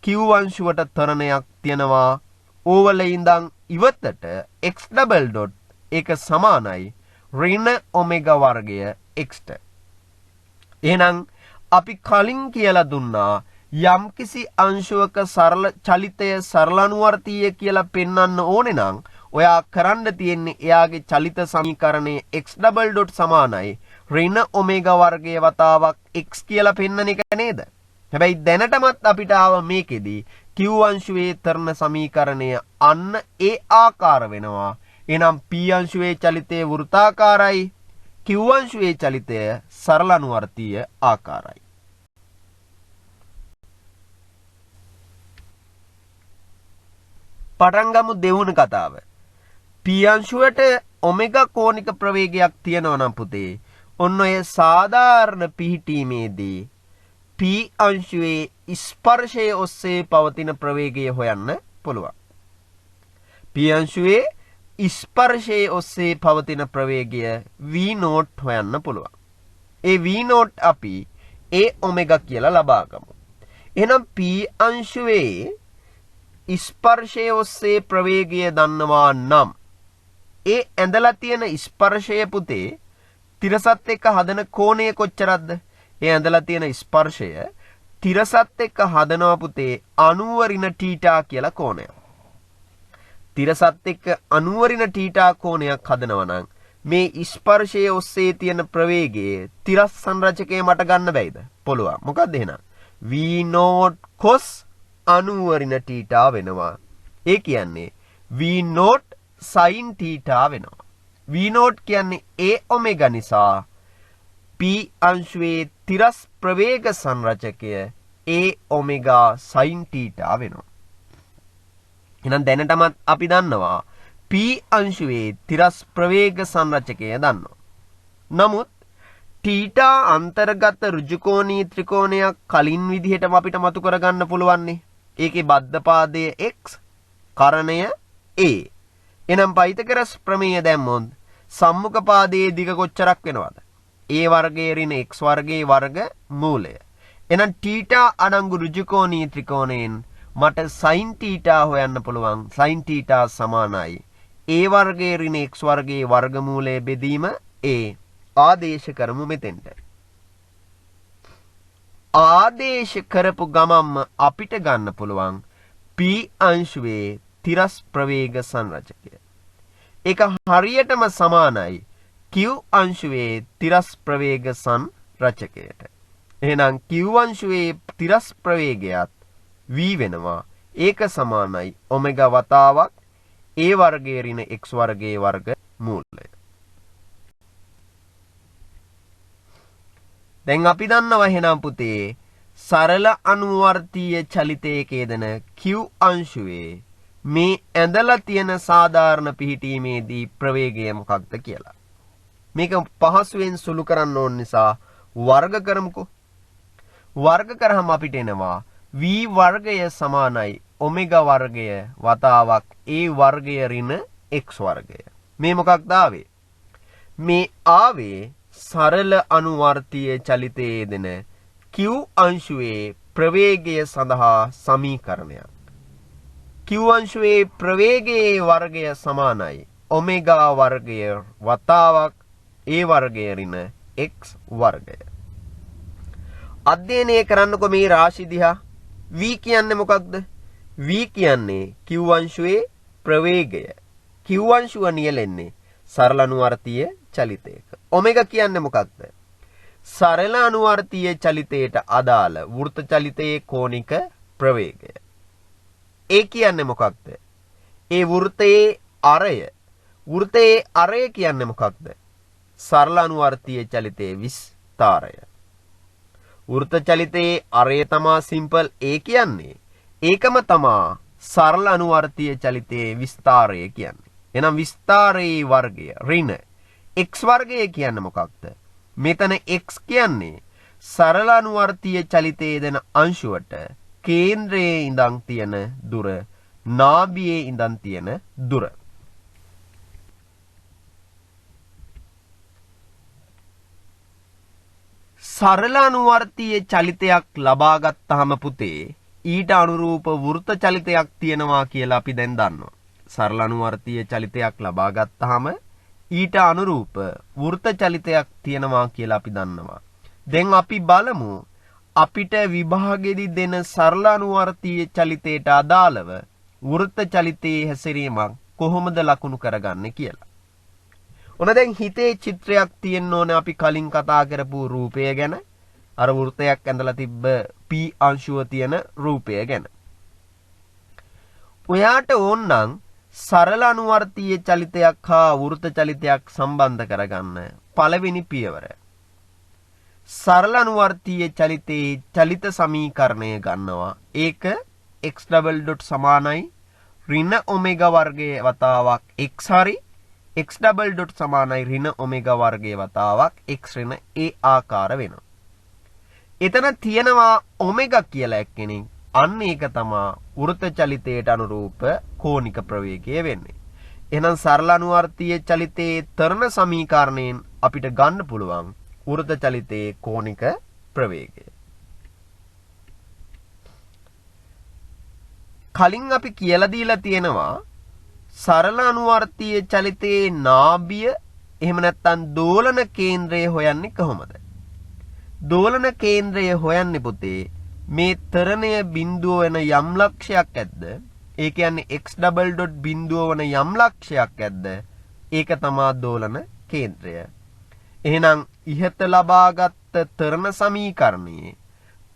q අංශුවට තරණයක් තියෙනවා O වල ඉඳන් ඉවතට x ඩබල් ඩොට් ඒක සමානයි ඍණ ඔමෙගා වර්ගය x ට. එහෙනම් අපි කලින් කියලා දුන්නා යම්කිසි අංශුවක සරල චලිතය සරල අනුවර්තීය කියලා පෙන්වන්න ඕනේ නම් ඔයා කරන්න තියෙන්නේ එයාගේ චලිත සමීකරණයේ x ඩබල් ඩොට් සමානයි ඍණ ඔමෙගා වර්ගය වතාවක් x කියලා පෙන්වන එක නේද? හැබැයි දැනටමත් අපිට ආව මේකෙදී q අංශුවේ තරණ සමීකරණය අන්න ඒ ආකාර වෙනවා. එහෙනම් p අංශුවේ චලිතය වෘත්තාකාරයි, q අංශුවේ චලිතය සරල අනුවර්තීය ආකාරයි. පටන් ගමු දෙවුන කතාව. p අංශුවට ඔමෙගා කෝණික ප්‍රවේගයක් තියෙනවා නම් පුතේ ඔන්න ඔය සාධාරණ පිහිටීමේදී p අංශුවේ ස්පර්ශයේ ඔස්සේ පවතින ප්‍රවේගය හොයන්න පුළුවන්. p අංශුවේ ස්පර්ශයේ ඔස්සේ පවතින ප්‍රවේගය v0 හොයන්න පුළුවන්. ඒ v0 අපි a ඔමෙගා කියලා ලබා ගමු. එහෙනම් p අංශුවේ ස්පර්ශයේ ඔස්සේ ප්‍රවේගය දන්නවා නම් ඒ ඇඳලා තියෙන ස්පර්ශය පුතේ තිරසත් එක්ක හදන කෝණය කොච්චරක්ද? ඒ ඇඳලා තියෙන ස්පර්ශය තිරසත් එක්ක හදනවා පුතේ 90 ඍණ θ කියලා කෝණයක්. තිරසත් එක්ක 90 ඍණ θ කෝණයක් හදනවා නම් මේ ස්පර්ශයේ ඔස්සේ තියෙන ප්‍රවේගයේ තිරස්සන් රචකයේ මට ගන්න බැයිද? පුළුවන්. මොකක්ද එහෙනම්? v0 cos අනුවරිණ θ වෙනවා. ඒ කියන්නේ v0 sin θ වෙනවා. v0 කියන්නේ a ඔමෙගා නිසා p අංශුවේ තිරස් ප්‍රවේග සංරචකය a ඔමෙගා sin θ වෙනවා. එහෙනම් දැනටමත් අපි දන්නවා p අංශුවේ තිරස් ප්‍රවේග සංරචකය දන්නවා. නමුත් θ අන්තර්ගත ඍජුකෝණී ත්‍රිකෝණයක් කලින් විදිහටම අපිට මතු කරගන්න පුළුවන්නේ. ඒකේ බද්ධපාදය x, කරණය a. එනම් පයිතගරස් ප්‍රමේය දැම්මොත් සම්මුඛ පාදයේ දිග කොච්චරක් වෙනවද? a වර්ගයේ ඍණ x වර්ගයේ වර්ග මූලය. එහෙනම් θ අඩංගු ඍජුකෝණී ත්‍රිකෝණයෙන් මට sin θ හොයන්න පුළුවන්. sin θ සමානයි a වර්ගයේ ඍණ x වර්ගයේ වර්ගමූලය බෙදීම a. ආදේශ කරමු මෙතෙන්ට. ආදේශ කරපු ගමම්ම අපිට ගන්න පුළුවන් p අංශුවේ තිරස් ප්‍රවේග සංරචකය. ඒක හරියටම සමානයි q අංශුවේ තිරස් ප්‍රවේග සංරචකයට. එහෙනම් q අංශුවේ තිරස් ප්‍රවේගයත් v වෙනවා. ඒක සමානයි ඔමෙගා වතාවක් a වර්ගයේ ඍණ x වර්ගයේ වර්ග මූලය. දැන් අපි දන්නවා එහෙනම් පුතේ සරල අනුවර්තීය චලිතයකේ දෙන q අංශුවේ මේ ඇඳලා තියෙන සාධාරණ පිහිටීමේදී ප්‍රවේගය මොකක්ද කියලා. මේක පහසුවෙන් සුළු කරන්න ඕන නිසා වර්ග කරමුකෝ. වර්ග කරාම අපිට එනවා v වර්ගය සමානයි ඔමෙගා වර්ගය වතාවක් a වර්ගය ඍණ x වර්ගය. මේ මොකක්ද ආවේ? මේ ආවේ සරල අනුවර්තීය චලිතයේ දෙන q අංශුවේ ප්‍රවේගය සඳහා සමීකරණයක්. q අංශුවේ ප්‍රවේගයේ වර්ගය සමානයි ඔමෙගා වර්ගය වතාවක් a වර්ගය ඍණ x වර්ගය. අධ්‍යයනය කරන්නකො මේ රාශි දිහා. v කියන්නේ මොකක්ද? v කියන්නේ q අංශුවේ ප්‍රවේගය. q අංශුව නියැලෙන්නේ සරල අනුවර්තීය චලිතයක. ඔමෙගා කියන්නේ මොකක්ද? සරල අනුවර්තීය චලිතයට අදාළ වෘත්ත චලිතයේ කෝණික ප්‍රවේගය. ඒ කියන්නේ මොකක්ද? ඒ වෘත්තයේ අරය. වෘත්තයේ අරය කියන්නේ මොකක්ද? සරල අනුවර්තීය චලිතයේ විස්තරය. වෘත්ත චලිතයේ අරය තමා සිම්පල් a කියන්නේ. ඒකම තමා සරල අනුවර්තීය චලිතයේ විස්තරය කියන්නේ. එහෙනම් විස්තරයේ වර්ගය ඍණ x වර්ගය කියන්නේ මොකක්ද? මෙතන x කියන්නේ සරල අනුවර්තීය චලිතයේ දෙන අංශුවට කේන්ද්‍රයේ ඉඳන් තියෙන දුර, නාභියේ ඉඳන් තියෙන දුර. සරල අනුවර්තීය චලිතයක් ලබා ගත්තාම පුතේ ඊට අනුරූප වෘත්ත චලිතයක් තියෙනවා කියලා අපි දැන් දන්නවා. සරල අනුවර්තීය චලිතයක් ලබා ගත්තාම ඊට අනුරූප වෘත්ත චලිතයක් තියෙනවා කියලා අපි දන්නවා. දැන් අපි බලමු අපිට විභාගෙදි දෙන සරල අනුවර්තීය චලිතයට අදාළව වෘත්ත චලිතයේ හැසිරීමක් කොහොමද ලකුණු කරගන්නේ කියලා. ඔන්න දැන් හිතේ චිත්‍රයක් තියෙන්න ඕනේ අපි කලින් කතා කරපු රූපය ගැන. අර වෘත්තයක් ඇඳලා තිබ්බ p අංශුව තියෙන රූපය ගැන. ඔයාට ඕනනම් සරල අනුවර්තීය චලිතයක් හා වෘත්ත චලිතයක් සම්බන්ධ කරගන්න පළවෙනි පියවර. සරල අනුවර්තීය චලිතයේ චලිත සමීකරණය ගන්නවා. ඒක x ඩබල් ඩොට් සමානයි ඍණ ඔමෙගා වර්ගයේ වතාවක් x හරි x ඩබල් ඩොට් සමානයි ඍණ ඔමෙගා වර්ගයේ වතාවක් x ඍණ a ආකාර වෙනවා. එතන තියෙනවා ඔමෙගා කියලා එක්කෙනෙක්. අන්න ඒක තමා වෘත්ත චලිතයට අනුරූප කෝණික ප්‍රවේගය වෙන්නේ. එහෙනම් සරල අනුවර්තීය චලිතයේ තරණ සමීකරණයෙන් අපිට ගන්න පුළුවන් වෘත්ත චලිතයේ කෝණික ප්‍රවේගය. කලින් අපි කියලා දීලා තියෙනවා සරල අනුවර්තීය චලිතයේ නාභිය එහෙම නැත්නම් දෝලන කේන්ද්‍රය හොයන්නේ කොහොමද? දෝලන කේන්ද්‍රය හොයන්නේ පුතේ මේ තරණය බිඳුව වෙන යම් ලක්ෂයක් ඇද්ද? ඒ කියන්නේ x ඩබල් ඩොට් බිඳුව වෙන යම් ලක්ෂයක් ඇද්ද? ඒක තමා දෝලන කේන්ද්‍රය. එහෙනම් ඉහත ලබාගත් තරණ සමීකරණයේ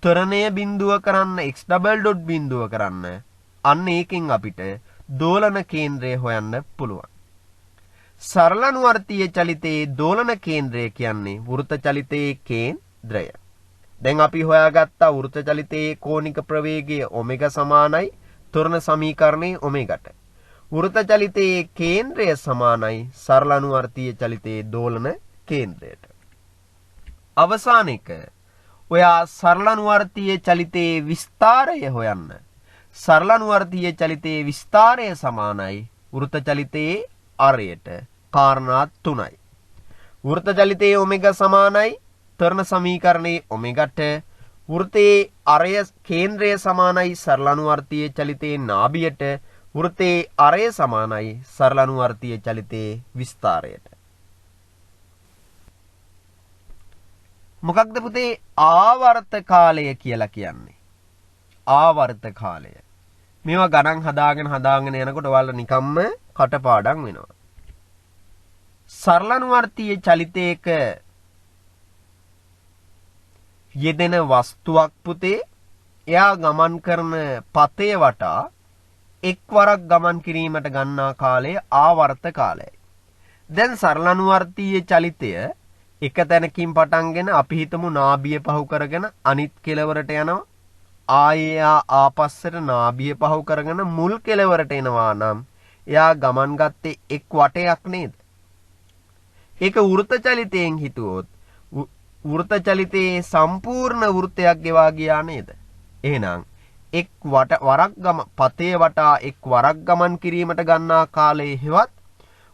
තරණය බිඳුව කරන්න x ඩබල් ඩොට් බිඳුව කරන්න අන්න ඒකෙන් අපිට දෝලන කේන්ද්‍රය හොයන්න පුළුවන්. සරල අනුවර්තීය චලිතයේ දෝලන කේන්ද්‍රය කියන්නේ වෘත්ත චලිතයේ කේන්ද්‍රය. දැන් අපි හොයාගත්තා වෘත්ත චලිතයේ කෝණික ප්‍රවේගය ඔමෙගා සමානයි ත්වරණ සමීකරණයේ ඔමෙගාට. වෘත්ත චලිතයේ කේන්ද්‍රය සමානයි සරල අනුවර්තීය චලිතයේ දෝලන කේන්ද්‍රයට. අවසාන එක ඔයා සරල අනුවර්තීය චලිතයේ විස්තරය හොයන්න. සරල අනුවර්තීය චලිතයේ විස්තරය සමානයි වෘත්ත චලිතයේ අරයට. කාරණා 3යි. වෘත්ත චලිතයේ ඔමෙගා සමානයි ත්වරණ සමීකරණයේ ඔමෙගාට. වෘත්තයේ අරය කේන්ද්‍රය සමානයි සරල අනුවර්තීය චලිතයේ නාභියට. වෘත්තයේ අරය සමානයි සරල අනුවර්තීය චලිතයේ විස්තරයට. මොකක්ද පුතේ ආවර්ත කාලය කියලා කියන්නේ? ආවර්ත කාලය. මේවා ගණන් හදාගෙන යනකොට ඔයාලා නිකම්ම කටපාඩම් වෙනවා. සරල අනුවර්තීය චලිතයක යෙදෙන වස්තුවක් පුතේ එයා ගමන් කරන පතය වටා එක්වරක් ගමන් කිරීමට ගන්නා කාලය ආවර්ත කාලයයි. දැන් සරල අනුවර්තීය චලිතය එක තැනකින් පටන්ගෙන අපි හිතමු නාභිය පහු කරගෙන අනිත් කෙළවරට යනවා. ආයේ ආපස්සට නාභිය පහු කරගෙන මුල් කෙළවරට එනවා නම් එයා ගමන් ගත්තේ එක් වටයක් නේද? ඒක වෘත්ත චලිතයෙන් හිතුවොත් වෘත්ත චලිතයේ සම්පූර්ණ වෘත්තයක් ගෙවා ගියා නේද? එහෙනම් එක් වරක් පතේ වටා එක් වරක් ගමන් කිරීමට ගන්නා කාලය හෙවත්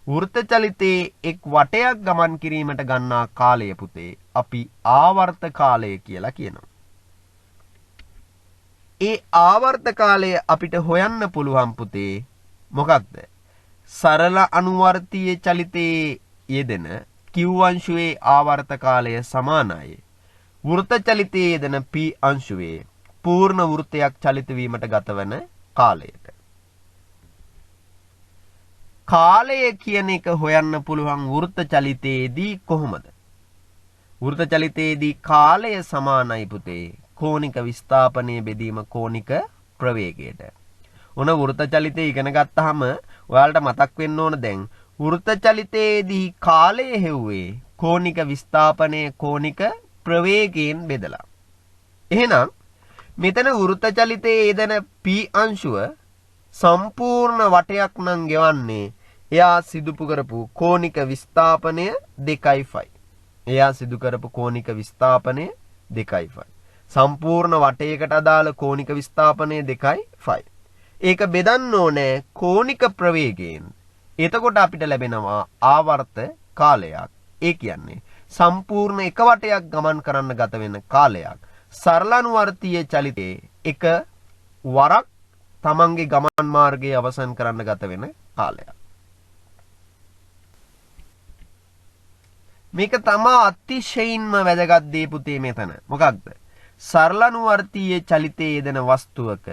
වෘත්ත චලිතයේ එක් වටයක් ගමන් කිරීමට ගන්නා කාලය පුතේ අපි ආවර්ත කාලය කියලා කියනවා. ඒ ආවර්ත කාලය අපිට හොයන්න පුළුවන් පුතේ මොකක්ද? සරල අනුවර්තීය චලිතයේ යෙදෙන q අංශුවේ ආවර්ත කාලය සමානයි වෘත්ත චලිතයේ යෙදෙන p අංශුවේ පූර්ණ වෘත්තයක් චලිත වීමට ගතවන කාලයට. කාලය කියන එක හොයන්න පුළුවන් වෘත්ත චලිතයේදී කොහොමද? වෘත්ත චලිතයේදී කාලය සමානයි පුතේ කෝණික විස්ථාපනයේ බෙදීම කෝණික ප්‍රවේගයට. ඔන වෘත්ත චලිතය ඉගෙන ගත්තාම ඔයාලට මතක් වෙන්න ඕන දැන් වෘත්ත චලිතයේදී කාලය හෙව්වේ කෝණික විස්ථාපනයේ කෝණික ප්‍රවේගයෙන් බෙදලා. එහෙනම් මෙතන වෘත්ත චලිතයේ යෙදෙන p අංශුව සම්පූර්ණ වටයක් නම් ගෙවන්නේ එයා සිදු කරපු කෝණික විස්ථාපනය 2.5. එයා සිදු කරපු කෝණික විස්ථාපනය 2.5. සම්පූර්ණ වටයකට අදාළ කෝණික විස්ථාපනය 2.5. ඒක බෙදන්න ඕනේ කෝණික ප්‍රවේගයෙන්. එතකොට අපිට ලැබෙනවා ආවර්ත කාලයක්. ඒ කියන්නේ සම්පූර්ණ එක වටයක් ගමන් කරන්න ගත වෙන කාලයක්. සරල අනුවර්තීය චලිතයේ එක වරක් තමන්ගේ ගමන් මාර්ගය අවසන් කරන්න ගත වෙන කාලයක්. මේක තමා අතිශයින්ම වැදගත් දේ පුතේ මෙතන. මොකක්ද? සරල අනුවර්තීය චලිතයේ යෙදෙන වස්තුවක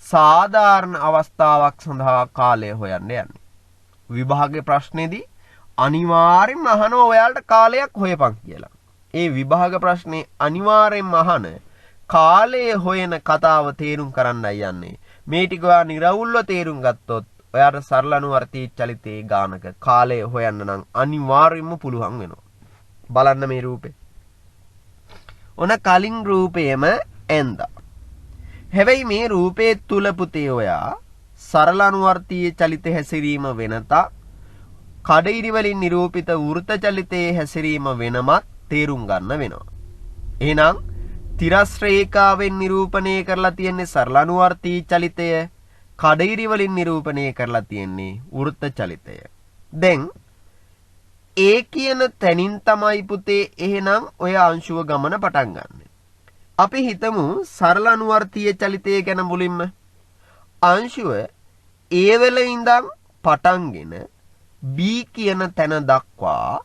සාධාරණ අවස්ථාවක් සඳහා කාලය හොයන්න යන්නේ. විභාගයේ ප්‍රශ්නේදී අනිවාර්යෙන්ම අහනවා ඔයාලට කාලයක් හොයපන් කියලා. ඒ විභාග ප්‍රශ්නේ අනිවාර්යෙන්ම අහන කාලය හොයන කතාව තේරුම් කරන්නයි යන්නේ. මේ ටික ඔයා නිරවුල්ව තේරුම් ගත්තොත් ඔයාට සරල අනුවර්තීය චලිතයේ ගානක කාලය හොයන්න නම් අනිවාර්යෙන්ම පුළුවන් වෙනවා. බලන්න මේ රූපේ. ඔන කලින් රූපේම ඇඳා. හැබැයි මේ රූපේ තුල පුතේ ඔයා සරල අනුවර්තීය චලිත හැසිරීම වෙනත කඩිරි වලින් නිරූපිත වෘත්ත චලිතයේ හැසිරීම වෙනමත් තේරුම් ගන්න වෙනවා. එහෙනම් තිරස් රේඛාවෙන් නිරූපණය කරලා තියෙන්නේ සරල අනුවර්තීය චලිතය, කඩිරි වලින් නිරූපණය කරලා තියෙන්නේ වෘත්ත චලිතය. දැන් ඒ කියන තැනින් තමයි පුතේ එහෙනම් ඔය අංශුව ගමන පටන් ගන්න. අපි හිතමු සරල අනුවර්තීය චලිතය ගැන මුලින්ම. අංශුව A වල ඉඳන් පටන්ගෙන B කියන තැන දක්වා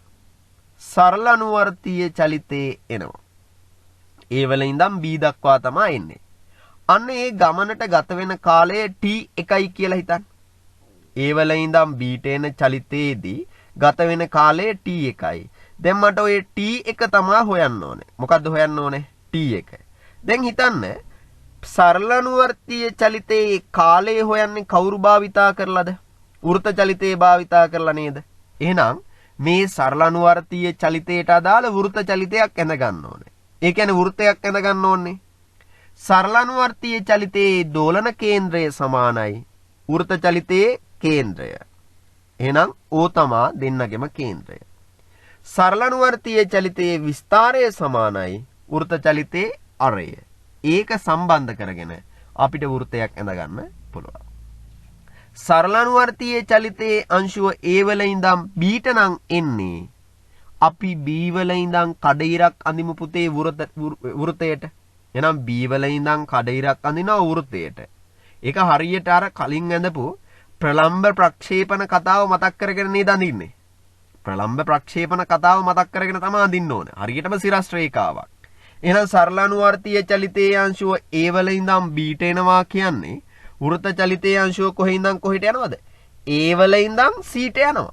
සරල අනුවර්තීය චලිතේ එනවා. A වල ඉඳන් B දක්වා තමයි එන්නේ. අන්න ඒ ගමනට ගත වෙන කාලය T1යි කියලා හිතන්න. A වල ඉඳන් B ට එන චලිතයේදී ගත වෙන කාලය t1යි. දැන් මට ඔය t1 තමයි හොයන්න ඕනේ. මොකද්ද හොයන්න ඕනේ? t1. දැන් හිතන්න සරල අනුවර්තීය චලිතයේ කාලය හොයන්නේ කවුරු භාවිතා කරලාද? වෘත චලිතයේ භාවිතා කරලා නේද? එහෙනම් මේ සරල අනුවර්තීය චලිතයට අදාළ වෘත චලිතයක් ඇඳ ගන්න ඕනේ. ඒ කියන්නේ වෘතයක් ඇඳ ගන්න ඕනේ. සරල අනුවර්තීය චලිතයේ දෝලන කේන්ද්‍රය සමානයි වෘත චලිතයේ කේන්ද්‍රය. එහෙනම් ඕ තමා දෙන්නගෙම කේන්ද්‍රය. සරල අනුවර්තීය චලිතයේ විස්තාරය සමානයි වෘත චලිතයේ අරය. ඒක සම්බන්ධ කරගෙන අපිට වෘතයක් ඇඳ ගන්න පුළුවන්. සරල අනුවර්තීය චලිතයේ අංශුව A වල ඉඳන් B ට නම් එන්නේ. අපි B වල ඉඳන් කඩිරක් අඳිමු පුතේ වෘතයට. එහෙනම් B වල ඉඳන් කඩිරක් අඳිනවා වෘතයට. ඒක හරියට අර කලින් ඇඳපු ප්‍රලම්බ ප්‍රක්ෂේපණ කතාව මතක් කරගෙන නේද අඳින්නේ. ප්‍රලම්බ ප්‍රක්ෂේපණ කතාව මතක් කරගෙන තමයි අඳින්න ඕනේ. හරියටම සිරස් රේඛාවක්. එහෙනම් සරල අනුවර්තීය චලිතයේ අංශුව A වල ඉඳන් B ට එනවා කියන්නේ වෘත චලිතයේ අංශුව කොහේ ඉඳන් කොහෙට යනවද? A වල ඉඳන් C ට යනවා.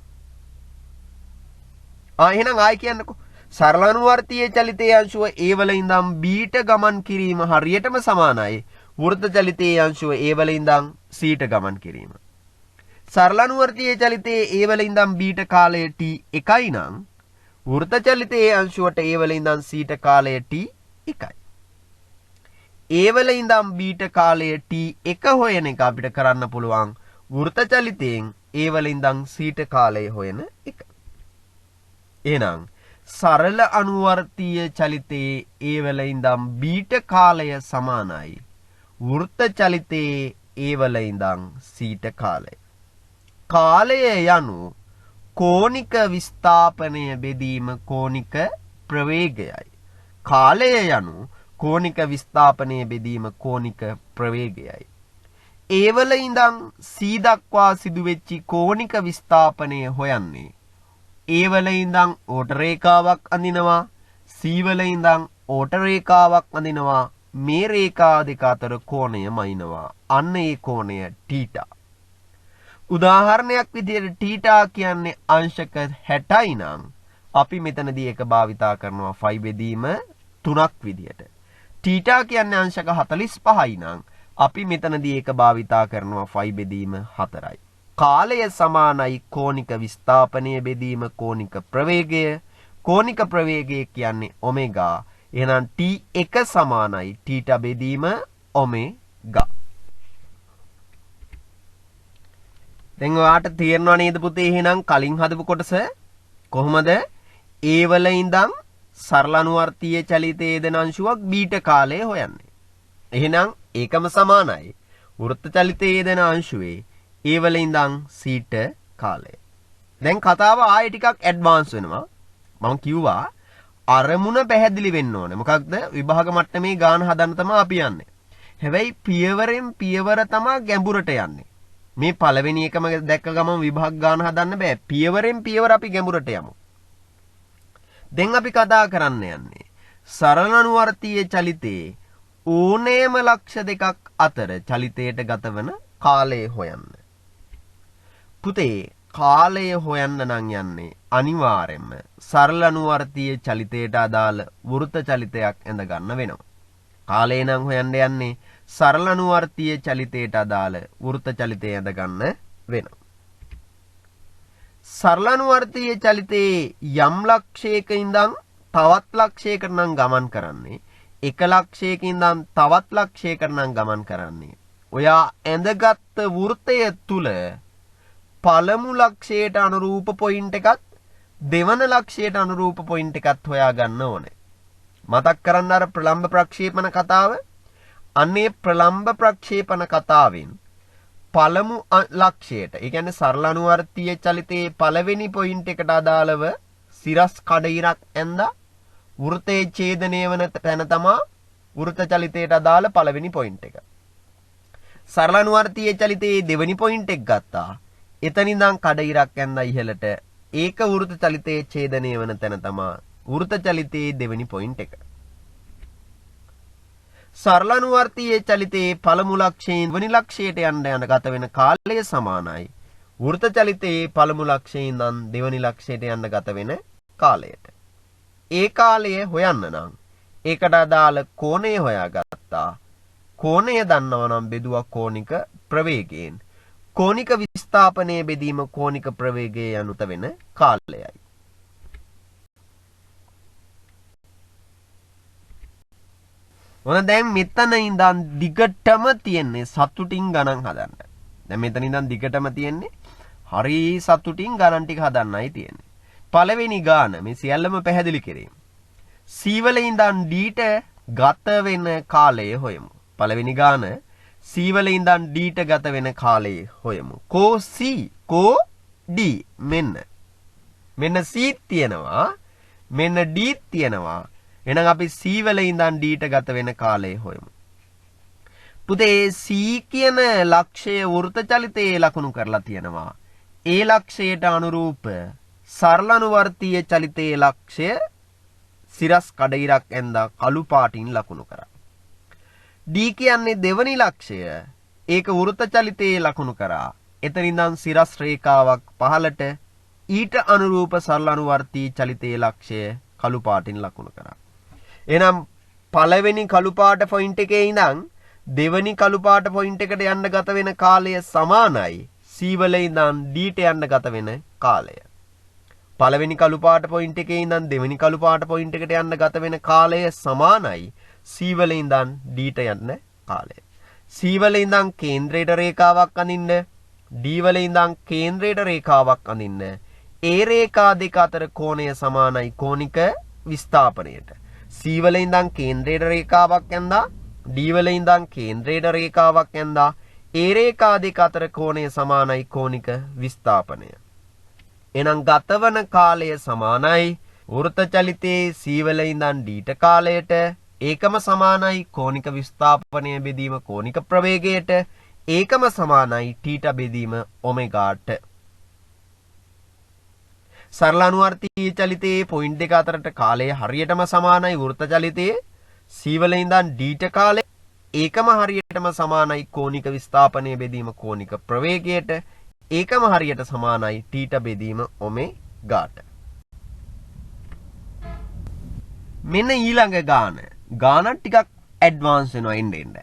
එහෙනම් ආයි කියන්නකෝ. සරල අනුවර්තීය චලිතයේ අංශුව A වල ඉඳන් B ට ගමන් කිරීම හරියටම සමානයි වෘත චලිතයේ අංශුව A වල ඉඳන් C ට ගමන් කිරීම. සරල අනුවර්තීය චලිතයේ A වල ඉඳන් B ට කාලය t1යි නම් වෘත චලිතයේ අංශුවට A වල ඉඳන් C ට කාලය t1යි. A වල ඉඳන් B ට කාලය t1 හොයන එක අපිට කරන්න පුළුවන් වෘත චලිතයෙන් A වල ඉඳන් C ට කාලය හොයන එක. එහෙනම් සරල අනුවර්තීය චලිතයේ A වල ඉඳන් B ට කාලය සමානයි වෘත චලිතයේ A වල ඉඳන් C ට කාලය. කාලය යනු කෝණික විස්ථාපනය බෙදීම කෝණික ප්‍රවේගයයි. කාලය යනු කෝණික විස්ථාපනය බෙදීම කෝණික ප්‍රවේගයයි. A වල ඉඳන් C දක්වා සිදුවෙච්චි කෝණික විස්ථාපනය හොයන්නේ. A වල ඉඳන් ඕට රේඛාවක් අඳිනවා. C වල ඉඳන් ඕට රේඛාවක් අඳිනවා. මේ රේඛා දෙක අතර කෝණය මයින්නවා. අන්න ඒ කෝණය θ. උදාහරණයක් විදිහට θ කියන්නේ අංශක 60යි නම් අපි මෙතනදී ඒක භාවිතා කරනවා ෆයි බෙදීම 3ක් විදිහට. θ කියන්නේ අංශක 45යි නම් අපි මෙතනදී ඒක භාවිතා කරනවා ෆයි බෙදීම 4යි. කාලය සමානයි කෝණික විස්ථාපනය බෙදීම කෝණික ප්‍රවේගය. කෝණික ප්‍රවේගය කියන්නේ ඔමෙගා. එහෙනම් t1 සමානයි θ බෙදීම ඔමෙගා. දැන් ඔයාට තේරෙනව නේද පුතේ එහෙනම් කලින් හදපු කොටස කොහොමද A වල ඉඳන් සරල අනුවර්තීය චලිතයේ දෙන අංශුවක් B ට කාලය හොයන්නේ. එහෙනම් ඒකම සමානයි වෘත්ත චලිතයේ දෙන අංශුවේ A වල ඉඳන් C ට කාලය. දැන් කතාව ආයෙ ටිකක් ඇඩ්වාන්ස් වෙනවා. මම කිව්වා අරමුණ පැහැදිලි වෙන්න ඕනේ. මොකක්ද විභාග මට්ටමේ ගාන හදන්න තමයි අපි යන්නේ. හැබැයි පියවරෙන් පියවර තමයි ගැඹුරට යන්නේ. මේ පළවෙනි එකම දැක්ක ගමන් විභාග ගාන හදන්න බෑ. පියවරෙන් පියවර අපි ගැඹුරට යමු. දැන් අපි කතා කරන්න යන්නේ සරල අනුවර්තීය චලිතයේ ඕනෑම ලක්ෂ දෙකක් අතර චලිතයට ගතවන කාලය හොයන්න. පුතේ කාලය හොයන්න නම් යන්නේ අනිවාර්යයෙන්ම සරල අනුවර්තීය චලිතයට අදාළ වෘත චලිතයක් ඇඳ ගන්න වෙනවා. කාලය නම් හොයන්න යන්නේ සරල අනුවර්තීය චලිතයට අදාළ වෘත චලිතය ඇඳ ගන්න වෙනවා. සරල අනුවර්තීය චලිතයේ යම් ලක්ෂයක ඉඳන් තවත් ලක්ෂයකට නම් ගමන් කරන්නේ එක ලක්ෂයක ඉඳන් තවත් ලක්ෂයකට නම් ගමන් කරන්නේ. ඔයා ඇඳගත් වෘතය තුල පළමු ලක්ෂයට අනුරූප පොයින්ට් එකත් දෙවන ලක්ෂයට අනුරූප පොයින්ට් එකත් හොයා ගන්න ඕනේ. මතක් කරන්න අර ප්‍රලම්බ ප්‍රක්ෂේපණ කතාව. අන්නේ ප්‍රලම්බ ප්‍රක්ෂේපණ කතාවෙන් පළමු ලක්ෂයට, ඒ කියන්නේ සරල අනුවර්තීය චලිතයේ පළවෙනි පොයින්ට් එකට අදාළව සිරස් කඩිරක් ඇඳා වෘතයේ ඡේදනය වන තැන තමයි වෘත චලිතයට අදාළ පළවෙනි පොයින්ට් එක. සරල අනුවර්තීය චලිතයේ දෙවෙනි පොයින්ට් එක ගත්තා. එතන ඉඳන් කඩිරක් ඇඳා ඉහළට ඒක වෘත චලිතයේ ඡේදනය වන තැන තමයි වෘත චලිතයේ දෙවෙනි පොයින්ට් එක. සරල අනුවර්තීය චලිතයේ පළමු ලක්ෂයෙන් වෙනි ලක්ෂයට යන්න යන ගත වෙන කාලය සමානයි වෘත චලිතයේ පළමු ලක්ෂයේ ඉඳන් දෙවැනි ලක්ෂයට යන්න ගත වෙන කාලයට. ඒ කාලය හොයන්න නම් ඒකට අදාළ කෝණය හොයාගත්තා. කෝණය දන්නවා නම් බෙදුවා කෝණික ප්‍රවේගයෙන්. කෝණික විස්ථාපනයේ බෙදීම කෝණික ප්‍රවේගයේ අනුත වෙන කාලයයි. මොන දැන් මෙතන ඉඳන් දිගටම තියෙන්නේ සතුටින් ගණන් හදන්න. දැන් මෙතන ඉඳන් දිගටම තියෙන්නේ හරි සතුටින් ගණන් ටික හදන්නයි තියෙන්නේ. පළවෙනි ගාන මේ සියල්ලම පැහැදිලි කිරීම. C වල ඉඳන් D ට ගත වෙන කාලය හොයමු. පළවෙනි ගාන C වල ඉඳන් D ට ගත වෙන කාලය හොයමු. කෝ C කෝ D මෙන්න C තියෙනවා මෙන්න D තියෙනවා. එහෙනම් අපි C වල ඉඳන් D ට ගත වෙන කාලය හොයමු. පුතේ C කියන ලක්ෂය වෘත චලිතයේ ලකුණු කරලා තියෙනවා. ඒ ලක්ෂයට අනුරූප සරල අනුවර්තීය චලිතයේ ලක්ෂය සිරස් කඩිරක් ඇඳා කළු පාටින් ලකුණු කරා. D කියන්නේ දෙවනි ලක්ෂය. ඒක වෘත චලිතයේ ලකුණු කරා. එතන ඉඳන් සිරස් රේඛාවක් පහළට ඊට අනුරූප සරල අනුවර්තීය චලිතයේ ලක්ෂය කළු පාටින් ලකුණු කරා. එහෙනම් පළවෙනි කළු පාට පොයින්ට් එකේ ඉඳන් දෙවෙනි කළු පාට පොයින්ට් එකට යන්න ගත වෙන කාලය සමානයි C වල ඉඳන් D ට යන්න ගත වෙන කාලය. පළවෙනි කළු පාට පොයින්ට් එකේ ඉඳන් දෙවෙනි කළු පාට පොයින්ට් එකට යන්න ගත වෙන කාලය සමානයි C වල ඉඳන් D ට යන්න කාලය. C වල ඉඳන් කේන්ද්‍රයට රේඛාවක් අඳින්න D වල ඉඳන් කේන්ද්‍රයට රේඛාවක් අඳින්න. ඒ රේඛා දෙක අතර කෝණය සමානයි කෝණික විස්ථාපනයට. C වල ඉඳන් කේන්ද්‍රයට රේඛාවක් ඇඳා D වල ඉඳන් කේන්ද්‍රයට රේඛාවක් ඇඳා ඒ රේඛා දෙක අතර කෝණය සමානයි කෝණික විස්ථාපනය. එහෙනම් ගතවන කාලය සමානයි වෘත චලිතයේ C වල ඉඳන් D ට කාලයට ඒකම සමානයි කෝණික විස්ථාපනය බෙදීම කෝණික ප්‍රවේගයට ඒකම සමානයි θ බෙදීම ඔමෙගාට. සරල අනුවර්තීය චලිතයේ පොයින්ට් දෙක අතරට කාලය හරියටම සමානයි වෘත චලිතයේ C වල ඉඳන් D ට කාලය ඒකම හරියටම සමානයි කෝණික විස්ථාපනය බෙදීම කෝණික ප්‍රවේගයට ඒකම හරියට සමානයි θ බෙදීම ඔමෙගාට. මෙන්න ඊළඟ ගාන ටිකක් ඇඩ්වාන්ස් වෙනවා එන්න.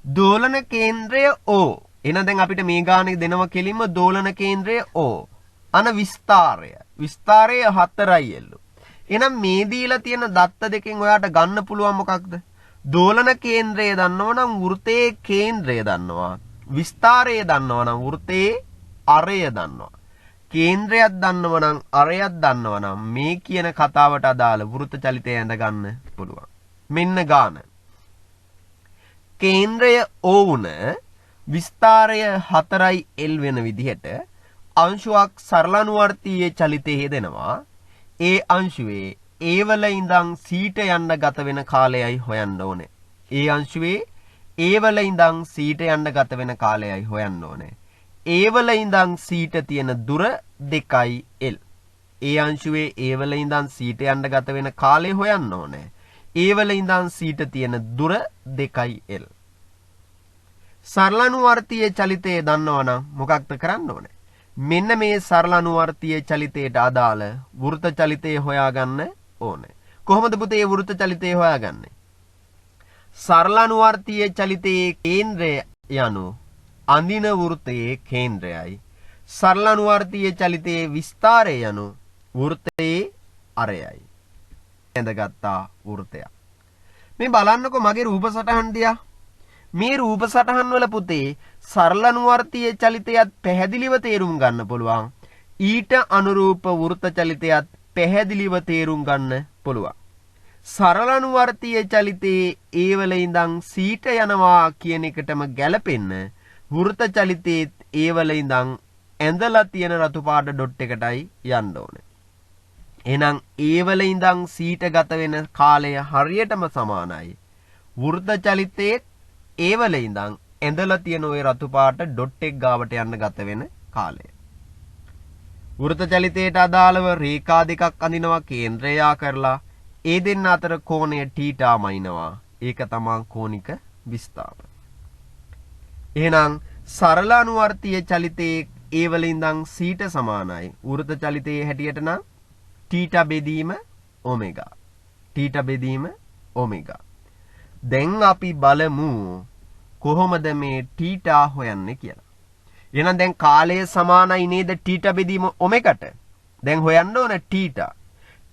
දෝලන කේන්ද්‍රය O. එහෙනම් දැන් අපිට මේ ගානේ දෙනවා කෙලින්ම දෝලන කේන්ද්‍රය O. අන විස්තරය 4යි එල්ලු. එහෙනම් මේ දීලා තියෙන දත්ත දෙකෙන් ඔයාට ගන්න පුළුවන් මොකක්ද? දෝලන කේන්ද්‍රය දන්නවනම් වෘතයේ කේන්ද්‍රය දන්නවා. විස්තරය දන්නවනම් වෘතයේ අරය දන්නවා. කේන්ද්‍රයක් දන්නවනම් අරයක් දන්නවනම් මේ කියන කතාවට අදාළ වෘත චලිතය ඇඳ ගන්න පුළුවන්. මෙන්න ගාන. කේන්ද්‍රය O වුණ විස්තරය 4L වෙන විදිහට අංශුවක් සරල අනුවර්තීය චලිතයේ දෙනවා. ඒ අංශුවේ A වල ඉඳන් C ට යන්න ගත වෙන කාලයයි හොයන්න ඕනේ. ඒ අංශුවේ A වල ඉඳන් C ට යන්න ගත වෙන කාලයයි හොයන්න ඕනේ. A වල ඉඳන් C ට තියෙන දුර 2L. ඒ අංශුවේ A වල ඉඳන් C ට යන්න ගත වෙන කාලය හොයන්න ඕනේ. A වල ඉඳන් C ට තියෙන දුර 2L. සරල අනුවර්තීය චලිතය දන්නවනම් මොකක්ද කරන්න ඕනේ? මෙන්න මේ සරල අනුවර්තීය චලිතයට අදාළ වෘත චලිතය හොයාගන්න ඕනේ. කොහොමද පුතේ වෘත චලිතය හොයාගන්නේ? සරල අනුවර්තීය චලිතයේ කේන්ද්‍රය යනු අඳින වෘතයේ කේන්ද්‍රයයි. සරල අනුවර්තීය චලිතයේ විස්තරය යනු වෘතයේ අරයයි. ඇඳගත්තා වෘතයක්. මේ බලන්නකො මගේ රූප සටහන් දිහා. මේ රූප සටහන් වල පුතේ සරල අනුවර්තීය චලිතයත් පැහැදිලිව තේරුම් ගන්න පුළුවන්. ඊට අනුරූප වෘත චලිතයත් පැහැදිලිව තේරුම් ගන්න පුළුවන්. සරල අනුවර්තීය චලිතයේ A වල ඉඳන් C ට යනවා කියන එකටම ගැලපෙන්න වෘත චලිතයේ A වල ඉඳන් ඇඳලා තියෙන රතු පාට ඩොට් එකටයි යන්න ඕනේ. එහෙනම් A වල ඉඳන් C ට ගත වෙන කාලය හරියටම සමානයි වෘත චලිතයේ A වල ඉඳන් ඇඳලා තියෙන ওই රතු පාට ඩොට් එක ගාවට යන්න ගත වෙන කාලය. වෘත චලිතයට අදාළව රේඛා දෙකක් අඳිනවා කේන්ද්‍රයා කරලා ඒ දෙන්න අතර කෝණය θ මයින්නවා. ඒක තමයි කෝණික විස්ථාපන. එහෙනම් සරල අනුවර්තීය චලිතයේ A වල ඉඳන් C ට සමානයි වෘත්ත චලිතයේ හැටියට නම් θ බෙදීම ඔමෙගා. θ බෙදීම ඔමෙගා. දැන් අපි බලමු කොහොමද මේ θ හොයන්නේ කියලා. එහෙනම් දැන් කාලය සමානයි නේද θ බෙදීම ඔමෙගාට. දැන් හොයන්න ඕන θ.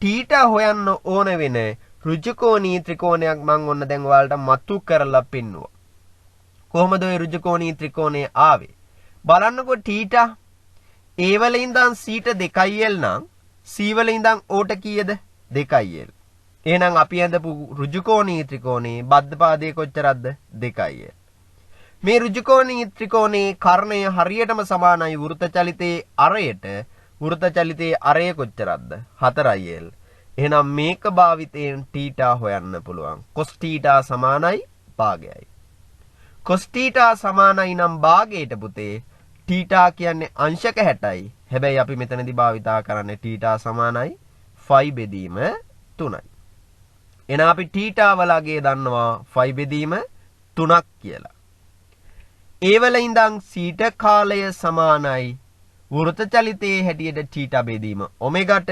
θ හොයන්න ඕන වෙන ඍජුකෝණී ත්‍රිකෝණයක් මම ඔන්න දැන් ඔයාලට මතු කරලා පෙන්නුවා. කොහොමද ඔය ඍජුකෝණී ත්‍රිකෝණය ආවේ? බලන්නකෝ θ A වල ඉඳන් C ට 2l නම් C වල ඉඳන් O ට කීයද? 2l. එහෙනම් අපි හදපු ඍජුකෝණී ත්‍රිකෝණේ බද්ධපාදයේ කොච්චරක්ද? 2l. මේ ඍජුකෝණී ත්‍රිකෝණේ කර්ණය හරියටම සමානයි වෘත්ත චලිතයේ අරයට. වෘත්ත චලිතයේ අරය කොච්චරක්ද? 4l. එහෙනම් මේක භාවිතයෙන් θ හොයන්න පුළුවන්. cos θ සමානයි භාගයයි. cos θ සමානයි නම් භාගයට පුතේ θ කියන්නේ අංශක 60යි. හැබැයි අපි මෙතනදී භාවිතා කරන්නේ θ සමානයි 5 බෙදීම 3යි. එහෙනම් අපි θ වලගේ දන්නවා 5 බෙදීම 3ක් කියලා. A වල ඉඳන් C ට කාලය සමානයි වෘත්ත චලිතයේ හැටියට θ බෙදීම ඔමෙගාට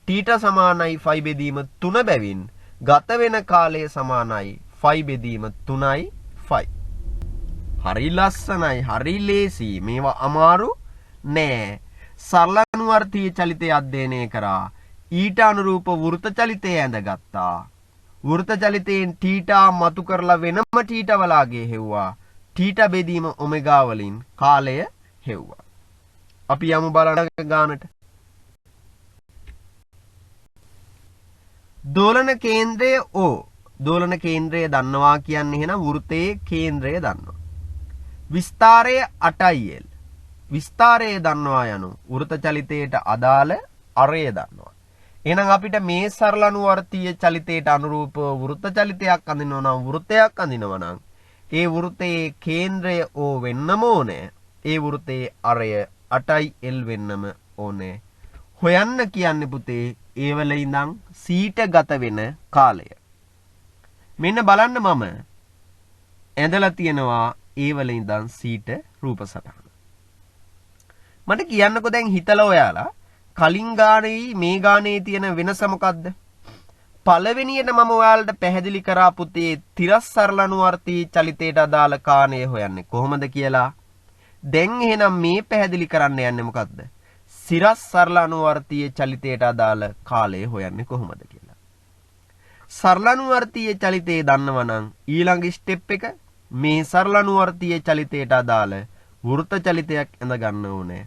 θ සමානයි 5 බෙදීම 3 බැවින් ගත වෙන කාලය සමානයි 5 බෙදීම 3යි 5. හරි ලස්සනයි, හරි ලේසි. මේවා අමාරු නෑ. සරල අනුවර්තීය චලිතය අධ්‍යයනය කරා. ඊට අනුරූප වෘත්ත චලිතය ඇඳගත්තා. වෘත්ත චලිතයෙන් θ මතු කරලා වෙනම θ වලාගේ හෙව්වා. θ බෙදීම ඔමෙගා වලින් කාලය හෙව්වා. අපි යමු බලන්න ගානට. දෝලන කේන්ද්‍රය O. දෝලන කේන්ද්‍රය දන්නවා කියන්නේ එහෙනම් වෘත්තයේ කේන්ද්‍රය දන්නවා. විස්තාරය 8l. විස්තාරය දන්නවා යනු වෘත්ත චලිතයට අදාළ අරය දන්නවා. එහෙනම් අපිට මේ සරල අනුවර්තීය චලිතයට අනුරූප වෘත්ත චලිතයක් අඳිනවා නම් වෘත්තයක් අඳිනවා නම් ඒ වෘත්තයේ කේන්ද්‍රය O වෙන්නම ඕනේ. ඒ වෘත්තයේ අරය 8l වෙන්නම ඕනේ. හොයන්න කියන්නේ පුතේ A වල ඉඳන් C ට ගත වෙන කාලය. මෙන්න බලන්න මම ඇඳලා තියෙනවා A වල ඉඳන් C ට රූප සටහන. මට කියන්නකෝ දැන් හිතලා ඔයාලා කලින් ගානේ මේ ගානේ තියෙන වෙනස මොකද්ද? පළවෙනියට මම ඔයාලට පැහැදිලි කරා පුතේ තිරස් සරල අනුවර්තී චලිතයට අදාළ කාණය හොයන්නේ කොහොමද කියලා. දැන් එහෙනම් මේ පැහැදිලි කරන්න යන්නේ මොකද්ද? සිරස් සරල අනුවර්තීය චලිතයට අදාළ කාලය හොයන්නේ කොහොමද කියලා. සරල අනුවර්තීය චලිතය දන්නවනම් ඊළඟ ස්ටෙප් එක මේ සරල අනුවර්තීය චලිතයට අදාළ වෘත්ත චලිතයක් ඇඳ ගන්න ඕනේ.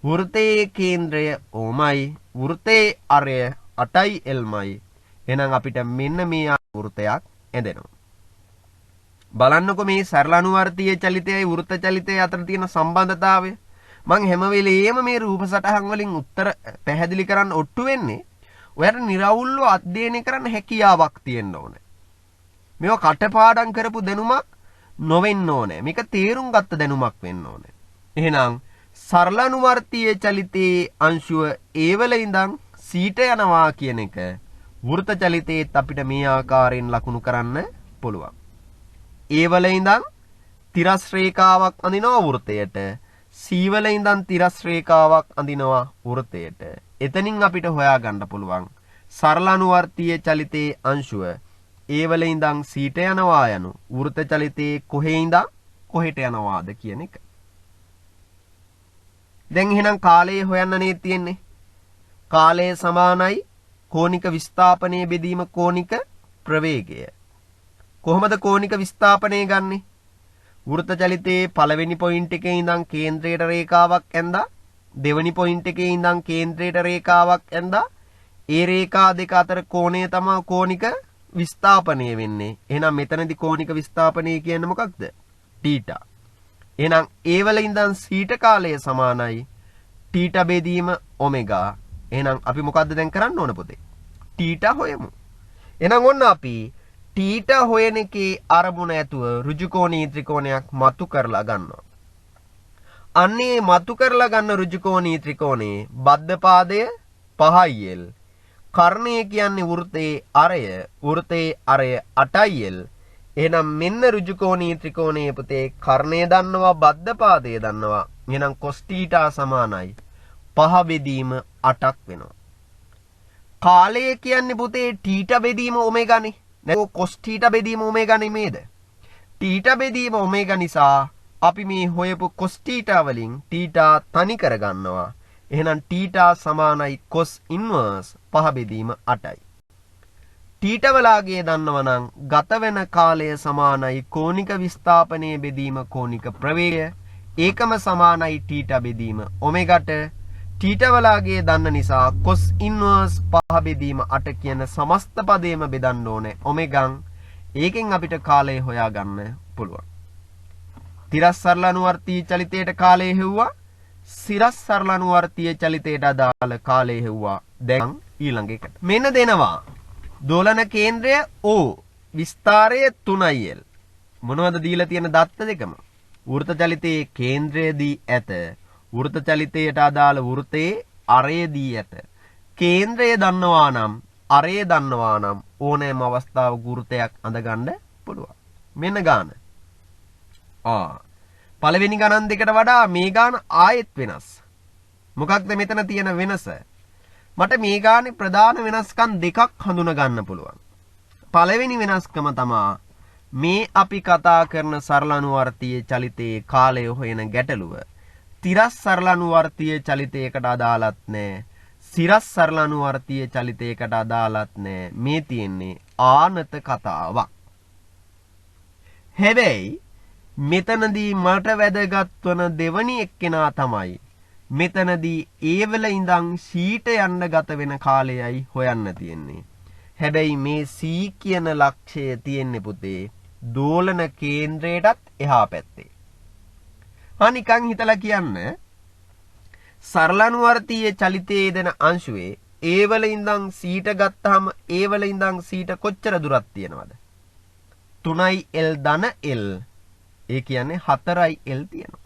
වෘත්තයේ කේන්ද්‍රය Oමයි, වෘත්තයේ අරය 8lමයි. එහෙනම් අපිට මෙන්න මේ වෘත්තයක් ඇඳෙනවා. බලන්නකො මේ සරල අනුවර්තීය චලිතයයි වෘත්ත චලිතයයි අතර තියෙන සම්බන්ධතාවය. මම හැම වෙලේම මේ රූප සටහන් වලින් උත්තර පැහැදිලි කරන්න ඔට්ටු වෙන්නේ ඔයාලට निराවුල්ව අධ්‍යයනය කරන්න හැකියාවක් තියෙන්න ඕනේ. මේවා කටපාඩම් කරපු දැනුමක් නොවෙන්න ඕනේ. මේක තේරුම් ගත්ත දැනුමක් වෙන්න ඕනේ. එහෙනම් සරල අනුවර්තීය චලිතයේ අංශුව A වල ඉඳන් C ට යනවා කියන එක වෘත්ත චලිතයේත් අපිට මේ ආකාරයෙන් ලකුණු කරන්න පුළුවන්. A වල ඉඳන් තිරස් රේඛාවක් අඳිනවා වෘත්තයට. C වල ඉඳන් තිරස් රේඛාවක් අඳිනවා වෘත්තයට. එතනින් අපිට හොයාගන්න පුළුවන් සරල අනුවර්තීය චලිතයේ අංශුව A වල ඉඳන් C ට යනවා යනු වෘත්ත චලිතයේ කොහේ ඉඳන් කොහෙට යනවාද කියන එක. දැන් එහෙනම් කාලය හොයන්න නේද තියෙන්නේ. කාලය සමානයි කෝණික විස්ථාපනයේ බෙදීම කෝණික ප්‍රවේගය. කොහොමද කෝණික විස්ථාපනය ගන්නෙ? වෘත්ත චලිතයේ පළවෙනි පොයින්ට් එකේ ඉඳන් කේන්ද්‍රයට රේඛාවක් ඇඳා දෙවෙනි පොයින්ට් එකේ ඉඳන් කේන්ද්‍රයට රේඛාවක් ඇඳා ඒ රේඛා දෙක අතර කෝණය තමයි කෝණික විස්ථාපනය වෙන්නේ. එහෙනම් මෙතනදී කෝණික විස්ථාපනය කියන්නේ මොකක්ද? θ. එහෙනම් A වල ඉඳන් C ට කාලය සමානයි θ බෙදීම ඔමෙගා. එහෙනම් අපි මොකද්ද දැන් කරන්න ඕන පුතේ? θ හොයමු. එහෙනම් ඔන්න අපි θ හොයන එකේ අරමුණ ඇතුව ඍජුකෝණී ත්‍රිකෝණයක් මතු කරලා ගන්නවා. අන්නේ මතු කරලා ගන්න ඍජුකෝණී ත්‍රිකෝණේ බද්ධ පාදය 5l. කර්ණය කියන්නේ වෘත්තයේ අරය. වෘත්තයේ අරය 8l. එහෙනම් මෙන්න ඍජුකෝණී ත්‍රිකෝණයේ පුතේ කර්ණය දන්නවා, බද්ධ පාදය දන්නවා, එහෙනම් cos θ සමානයි 5 බෙදීම 8ක් වෙනවා. කාලය කියන්නේ පුතේ θ බෙදීම ඔමෙගානේ. නේද? cos θ බෙදීම ඔමෙගා නෙමේද? θ බෙදීම ඔමෙගා නිසා අපි මේ හොයපු cos θ වලින් θ තනි කර ගන්නවා. එහෙනම් θ සමානයි cos inverse 5 බෙදීම 8යි. θ වලාගේ දන්නවනම් ගත වෙන කාලය සමානයි කෝණික විස්ථාපනයේ බෙදීම කෝණික ප්‍රවේගය. ඒකම සමානයි θ බෙදීම ඔමෙගාට. θ වලාගේ දන්න නිසා cos inverse 5 බෙදීම 8 කියන සමස්ත පදයේම බෙදන්න ඕනේ ඔමෙගාන්. ඒකෙන් අපිට කාලය හොයාගන්න පුළුවන්. තිරස් සරල අනුවර්තී චලිතයට කාලය හෙව්වා. සිරස් සරල අනුවර්තීය චලිතයට අදාළ කාලය හෙව්වා. දැන් ඊළඟ එකට. මෙන්න දෙනවා. දෝලන කේන්ද්‍රය O විස්තාරය 3L. මොනවද දීලා තියෙන දත්ත දෙකම? වෘත්ත චලිතයේ කේන්ද්‍රයේදී ඇත. වෘත්ත චලිතයට අදාළ වෘත්තයේ අරයේදී ඇත. කේන්ද්‍රය දන්නවා නම් අරය දන්නවා නම් ඕනෑම අවස්ථාවක වෘත්තයක් අඳගන්න පුළුවන්. මෙන්න ගාන. පළවෙනි ගණන් දෙකට වඩා මේ ගාන ආයෙත් වෙනස්. මොකක්ද මෙතන තියෙන වෙනස? මට මේ ගානේ ප්‍රධාන වෙනස්කම් දෙකක් හඳුනා ගන්න පුළුවන්. පළවෙනි වෙනස්කම තමයි මේ අපි කතා කරන සරල අනුවර්තීය චලිතයේ කාලය හොයන ගැටලුව තිරස් සරල අනුවර්තීය චලිතයකට අදාළත් නැහැ. සිරස් සරල අනුවර්තීය චලිතයකට අදාළත් නැහැ. මේ තියෙන්නේ ආනත කතාවක්. හැබැයි මෙතනදී මට වැදගත් වන දෙවනි එක්කෙනා තමයි මෙතනදී ඒවල ඉඳන් සීට යන්න ගත වෙන කාලයයි හොයන්න තියෙන්නේ. හැබැයි මේ C කියන ලක්ෂය තියෙන්නේ පුතේ දෝලන කේන්ද්‍රයටත් එහා පැත්තේ. නිකන් හිතලා කියන්න සරල අනුවර්තීය චලිතයේ දෙන අංශුවේ ඒවල ඉඳන් සීට ගත්තාම ඒවල ඉඳන් සීට කොච්චර දුරක් තියෙනවද? 3L ධන L. ඒ කියන්නේ 4L තියෙනවා.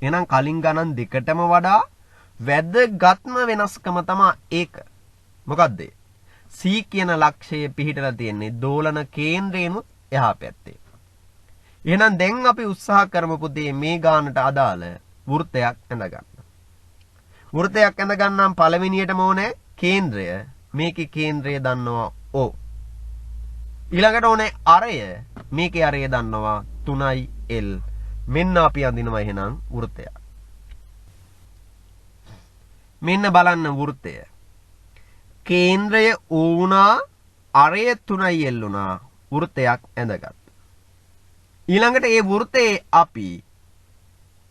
එහෙනම් කලින් ගණන් දෙකටම වඩා වැදගත්ම වෙනස්කම තමයි ඒක. මොකද්ද? C කියන ලක්ෂයේ පිහිටලා තියෙන්නේ දෝලන කේන්ද්‍රේනුත් එහා පැත්තේ. එහෙනම් දැන් අපි උත්සාහ කරමු පුතේ මේ ගානට අදාළ වෘත්තයක් ඇඳ ගන්න. වෘත්තයක් ඇඳ ගන්නම් පළවෙනියටම ඕනේ කේන්ද්‍රය. මේකේ කේන්ද්‍රය දන්නවා O. ඊළඟට ඕනේ අරය. මේකේ අරය දන්නවා 3L. මෙන්න අපි අඳිනවා එහෙනම් වෘත්තය. මෙන්න බලන්න වෘත්තය. කේන්ද්‍රය O වුණා, අරය 3L වුණා. වෘත්තයක් ඇඳගත්තා. ඊළඟට ඒ වෘත්තයේ අපි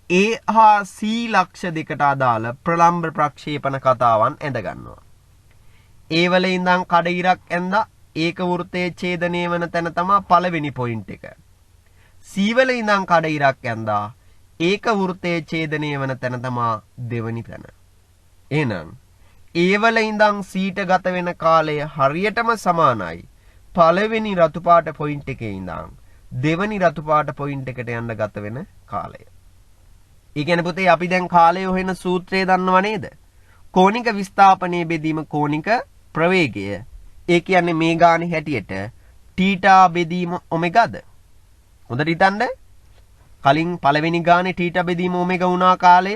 A හා C ලක්ෂ දෙකට අදාළ ප්‍රලම්බ ප්‍රක්ෂේපණ කතාවන් ඇඳ ගන්නවා. A වල ඉඳන් කඩ ඉරක් ඇඳා ඒක වෘත්තයේ ඡේදනය වෙන තැන තමයි පළවෙනි පොයින්ට් එක. C වල ඉඳන් කඩ ඉරක් ඇඳා ඒක වෘත්තයේ ඡේදනය වෙන තැන තමයි දෙවෙනි තැන. එහෙනම් A වල ඉඳන් C ට ගත වෙන කාලය හරියටම සමානයි පළවෙනි රතු පාට පොයින්ට් එකේ ඉඳන් දෙවෙනි රතු පාට පොයින්ට් එකට යන්න ගත වෙන කාලය. ඒ කියන්නේ පුතේ අපි දැන් කාලය හොයන සූත්‍රය දන්නව නේද? කෝණික විස්ථාපනයේ බෙදීම කෝණික ප්‍රවේගය. ඒ කියන්නේ මේ ගානේ හැටියට θ බෙදීම ඔමෙගාද? හොඳට හිතන්න. කලින් පළවෙනි ගානේ θ බෙදීම ඔමෙගා වුණා කාලය.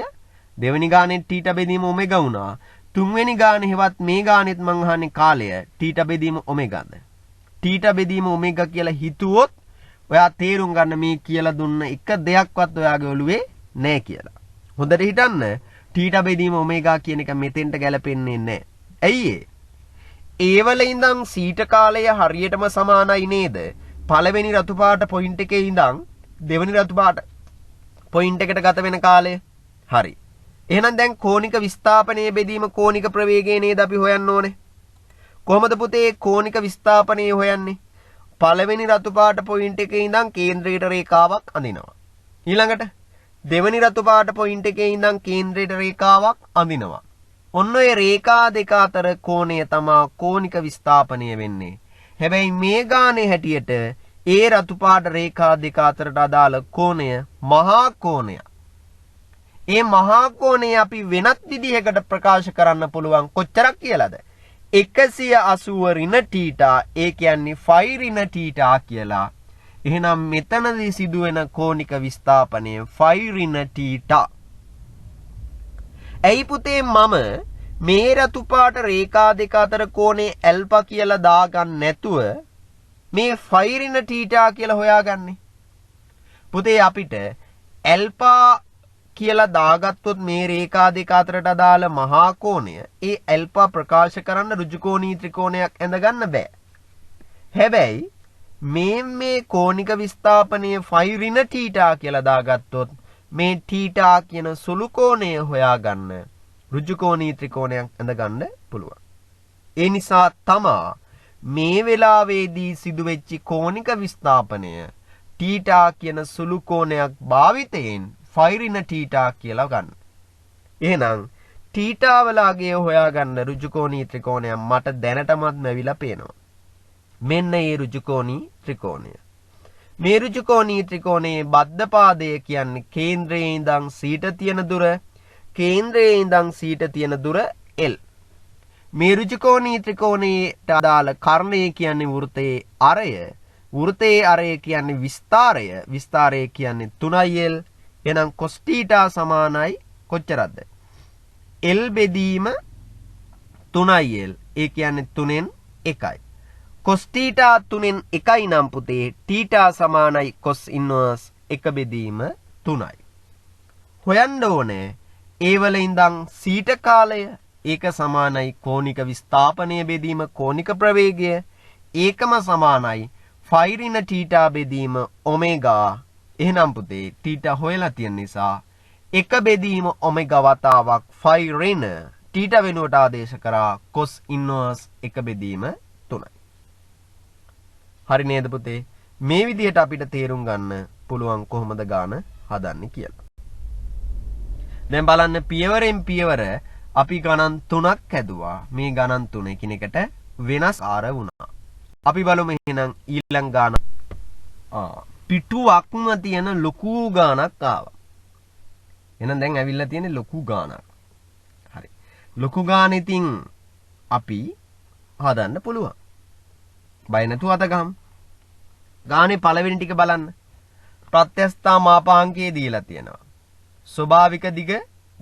දෙවෙනි ගානේ θ බෙදීම ඔමෙගා වුණා. තුන්වෙනි ගානේ හෙවත් මේ ගානෙත් මං අහන්නේ කාලය θ බෙදීම ඔමෙගාද? θ බෙදීම ඔමෙගා කියලා හිතුවොත් ඔයා තේරුම් ගන්න මේ කියලා දුන්න එක දෙයක්වත් ඔයාගේ ඔළුවේ නැහැ කියලා. හොඳට හිතන්න θ බෙදීම ඔමෙගා කියන එක මෙතෙන්ට ගැලපෙන්නේ නැහැ. ඇයි ඒ? ඒ වල ඉඳන් සීට කාලය හරියටම සමානයි නේද? පළවෙනි රතු පාට පොයින්ට් එකේ ඉඳන් දෙවෙනි රතු පාට පොයින්ට් එකට ගත වෙන කාලය. හරි. එහෙනම් දැන් කෝණික විස්ථාපනයේ බෙදීම කෝණික ප්‍රවේගය නේද අපි හොයන්න ඕනේ. කොහොමද පුතේ කෝණික විස්ථාපනය හොයන්නේ? පළවෙනි රතු පාට පොයින්ට් එකේ ඉඳන් කේන්ද්‍රයට රේඛාවක් අඳිනවා. ඊළඟට දෙවෙනි රතු පාට පොයින්ට් එකේ ඉඳන් කේන්ද්‍රයට රේඛාවක් අඳිනවා. ඔන්න ඔය රේඛා දෙක අතර කෝණය තමයි කෝණික විස්ථාපනය වෙන්නේ. හැබැයි මේ ගානේ හැටියට ඒ රතු පාට රේඛා දෙක අතරට අදාළ කෝණය මහා කෝණය. ඒ මහා කෝණය අපි වෙනත් විදිහකට ප්‍රකාශ කරන්න පුළුවන් කොච්චරක් කියලාද? 180 ඍණ θ. ඒ කියන්නේ 5 ඍණ θ කියලා. එහෙනම් මෙතනදී සිදුවෙන කෝණික විස්ථාපනය 5 ඍණ θ. ඇයි පුතේ මම මේ රතු පාට රේඛා දෙක අතර කෝණේ ඇල්ෆා කියලා දාගන්න නැතුව මේ ෆයි ඍණ තීටා කියලා හොයාගන්නේ? පුතේ අපිට ඇල්ෆා කියලා දාගත්තොත් මේ රේඛා දෙක අතරට අදාළ මහා කෝණය ඒ ඇල්ෆා ප්‍රකාශ කරන්න ඍජුකෝණී ත්‍රිකෝණයක් ඇඳ ගන්න බෑ. හැබැයි මේ කෝණික විස්ථාපනයේ ෆයි ඍණ තීටා කියලා දාගත්තොත් මේ තීටා කියන සුළු කෝණය හොයාගන්න ඍජුකෝණී ත්‍රිකෝණයක් ඇඳ ගන්න පුළුවන්. ඒ නිසා තමා මේ වෙලාවේදී සිදුවෙච්ච කෝණික විස්ථාපනය තීටා කියන සුළු කෝණයක් භාවිතයෙන් ෆයි ඍණ තීටා කියලා ගන්න. එහෙනම් තීටා වලගේ හොයාගන්න ඍජුකෝණී ත්‍රිකෝණයක් මට දැනටමත් ලැබිලා පේනවා. මෙන්න මේ ඍජුකෝණී ත්‍රිකෝණය. මේ ඍජුකෝණී ත්‍රිකෝණයේ බද්ධ පාදය කියන්නේ කේන්ද්‍රයේ ඉඳන් සීට තියෙන දුර, කේන්ද්‍රයේ ඉඳන් සීට තියෙන දුර L. මේ ඍජුකෝණී ත්‍රිකෝණයට අදාළ කර්ණය කියන්නේ වෘත්තයේ අරය, වෘත්තයේ අරය කියන්නේ විස්තාරය, විස්තාරය කියන්නේ 3L. එහෙනම් cos θ සමානයි කොච්චරද? L බෙදීම 3L. ඒ කියන්නේ 3න් 1යි. cos θ 3න් 1යි නම් පුතේ θ සමානයි cos ඉන්වර්ස් 1 බෙදීම 3යි. හොයන්න ඕනේ ඒ වල ඉඳන් සීට කාලය ඒක සමානයි කෝණික විස්ථාපනය බෙදීම කෝණික ප්‍රවේගය ඒකම සමානයි ෆයි ඍණ θ බෙදීම ඔමෙගා. එහෙනම් පුතේ θ හොයලා තියෙන නිසා 1 බෙදීම ඔමෙගා වතාවක් ෆයි ඍණ θ වෙනුවට ආදේශ කරා cos ඉන්වර්ස් 1 බෙදීම 3යි. හරි නේද පුතේ? මේ විදිහට අපිට තේරුම් ගන්න පුළුවන් කොහොමද ගාන හදන්නේ කියලා. දැන් බලන්න පියවරෙන් පියවර අපි ගණන් 3ක් හැදුවා. මේ ගණන් 3 එකිනෙකට වෙනස් ආර වුණා. අපි බලමු එහෙනම් ඊළඟ ගාන. පිටුවක්ම තියෙන ලොකු ගානක් ආවා. එහෙනම් දැන් ඇවිල්ලා තියෙන්නේ ලොකු ගානක්. හරි. ලොකු ගාන ඉතින් අපි හදන්න පුළුවන්. බය නැතුව අත ගහමු. ගානේ පළවෙනි ටික බලන්න. ප්‍රත්‍යස්ථා මාපාංකයේ දීලා තියෙනවා. ස්වභාවික දිග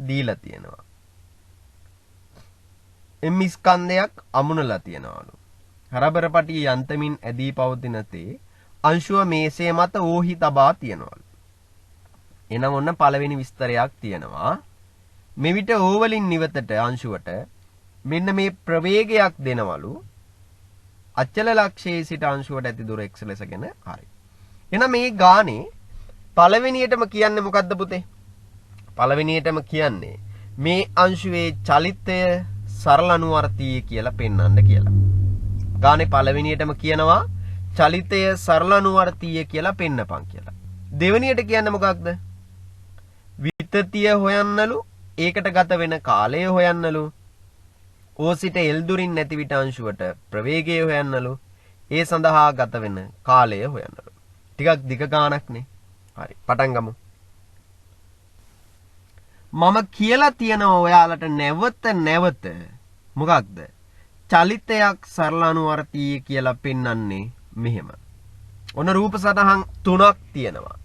දීලා තියෙනවා. එම් ස්කන්ධයක් අමුණලා තියෙනවලු. හරබරපටි යන්තමින් ඇදී පවතින තේ අංශුව මේසේ මත ඕහි තබා තියෙනවලු. එනම් ඔන්න පළවෙනි විස්තරයක් තියෙනවා. මෙවිට ඕවලින් නිවතට අංශුවට මෙන්න මේ ප්‍රවේගයක් දෙනවලු. අචල ලක්ෂයේ සිට අංශුවට ඇති දුර x ලෙසගෙන හරි. එහෙනම් මේ ගානේ පළවෙනියටම කියන්නේ මොකද්ද පුතේ? පළවෙනියටම කියන්නේ මේ අංශුවේ චලිතය සරල අනුවර්තීය කියලා පෙන්වන්න කියලා. ගානේ පළවෙනියටම කියනවා චලිතය සරල අනුවර්තීය කියලා පෙන්නපන් කියලා. දෙවෙනියට කියන්නේ මොකක්ද? විතතිය හොයන්නලු, ඒකට ගත වෙන කාලය හොයන්නලු. O සිට L දුරින් නැති විට අංශුවට ප්‍රවේගය හොයන්නලු. ඒ සඳහා ගත වෙන කාලය හොයන්නලු. ටිකක් දිග ගානක්නේ. හරි. පටන් ගමු. මම කියලා තියනවා ඔයාලට නැවත මොකක්ද? චලිතයක් සරල අනුවර්තීය කියලා පෙන්වන්නේ මෙහෙම. ඔන්න රූප සටහන් 3ක් තියෙනවා.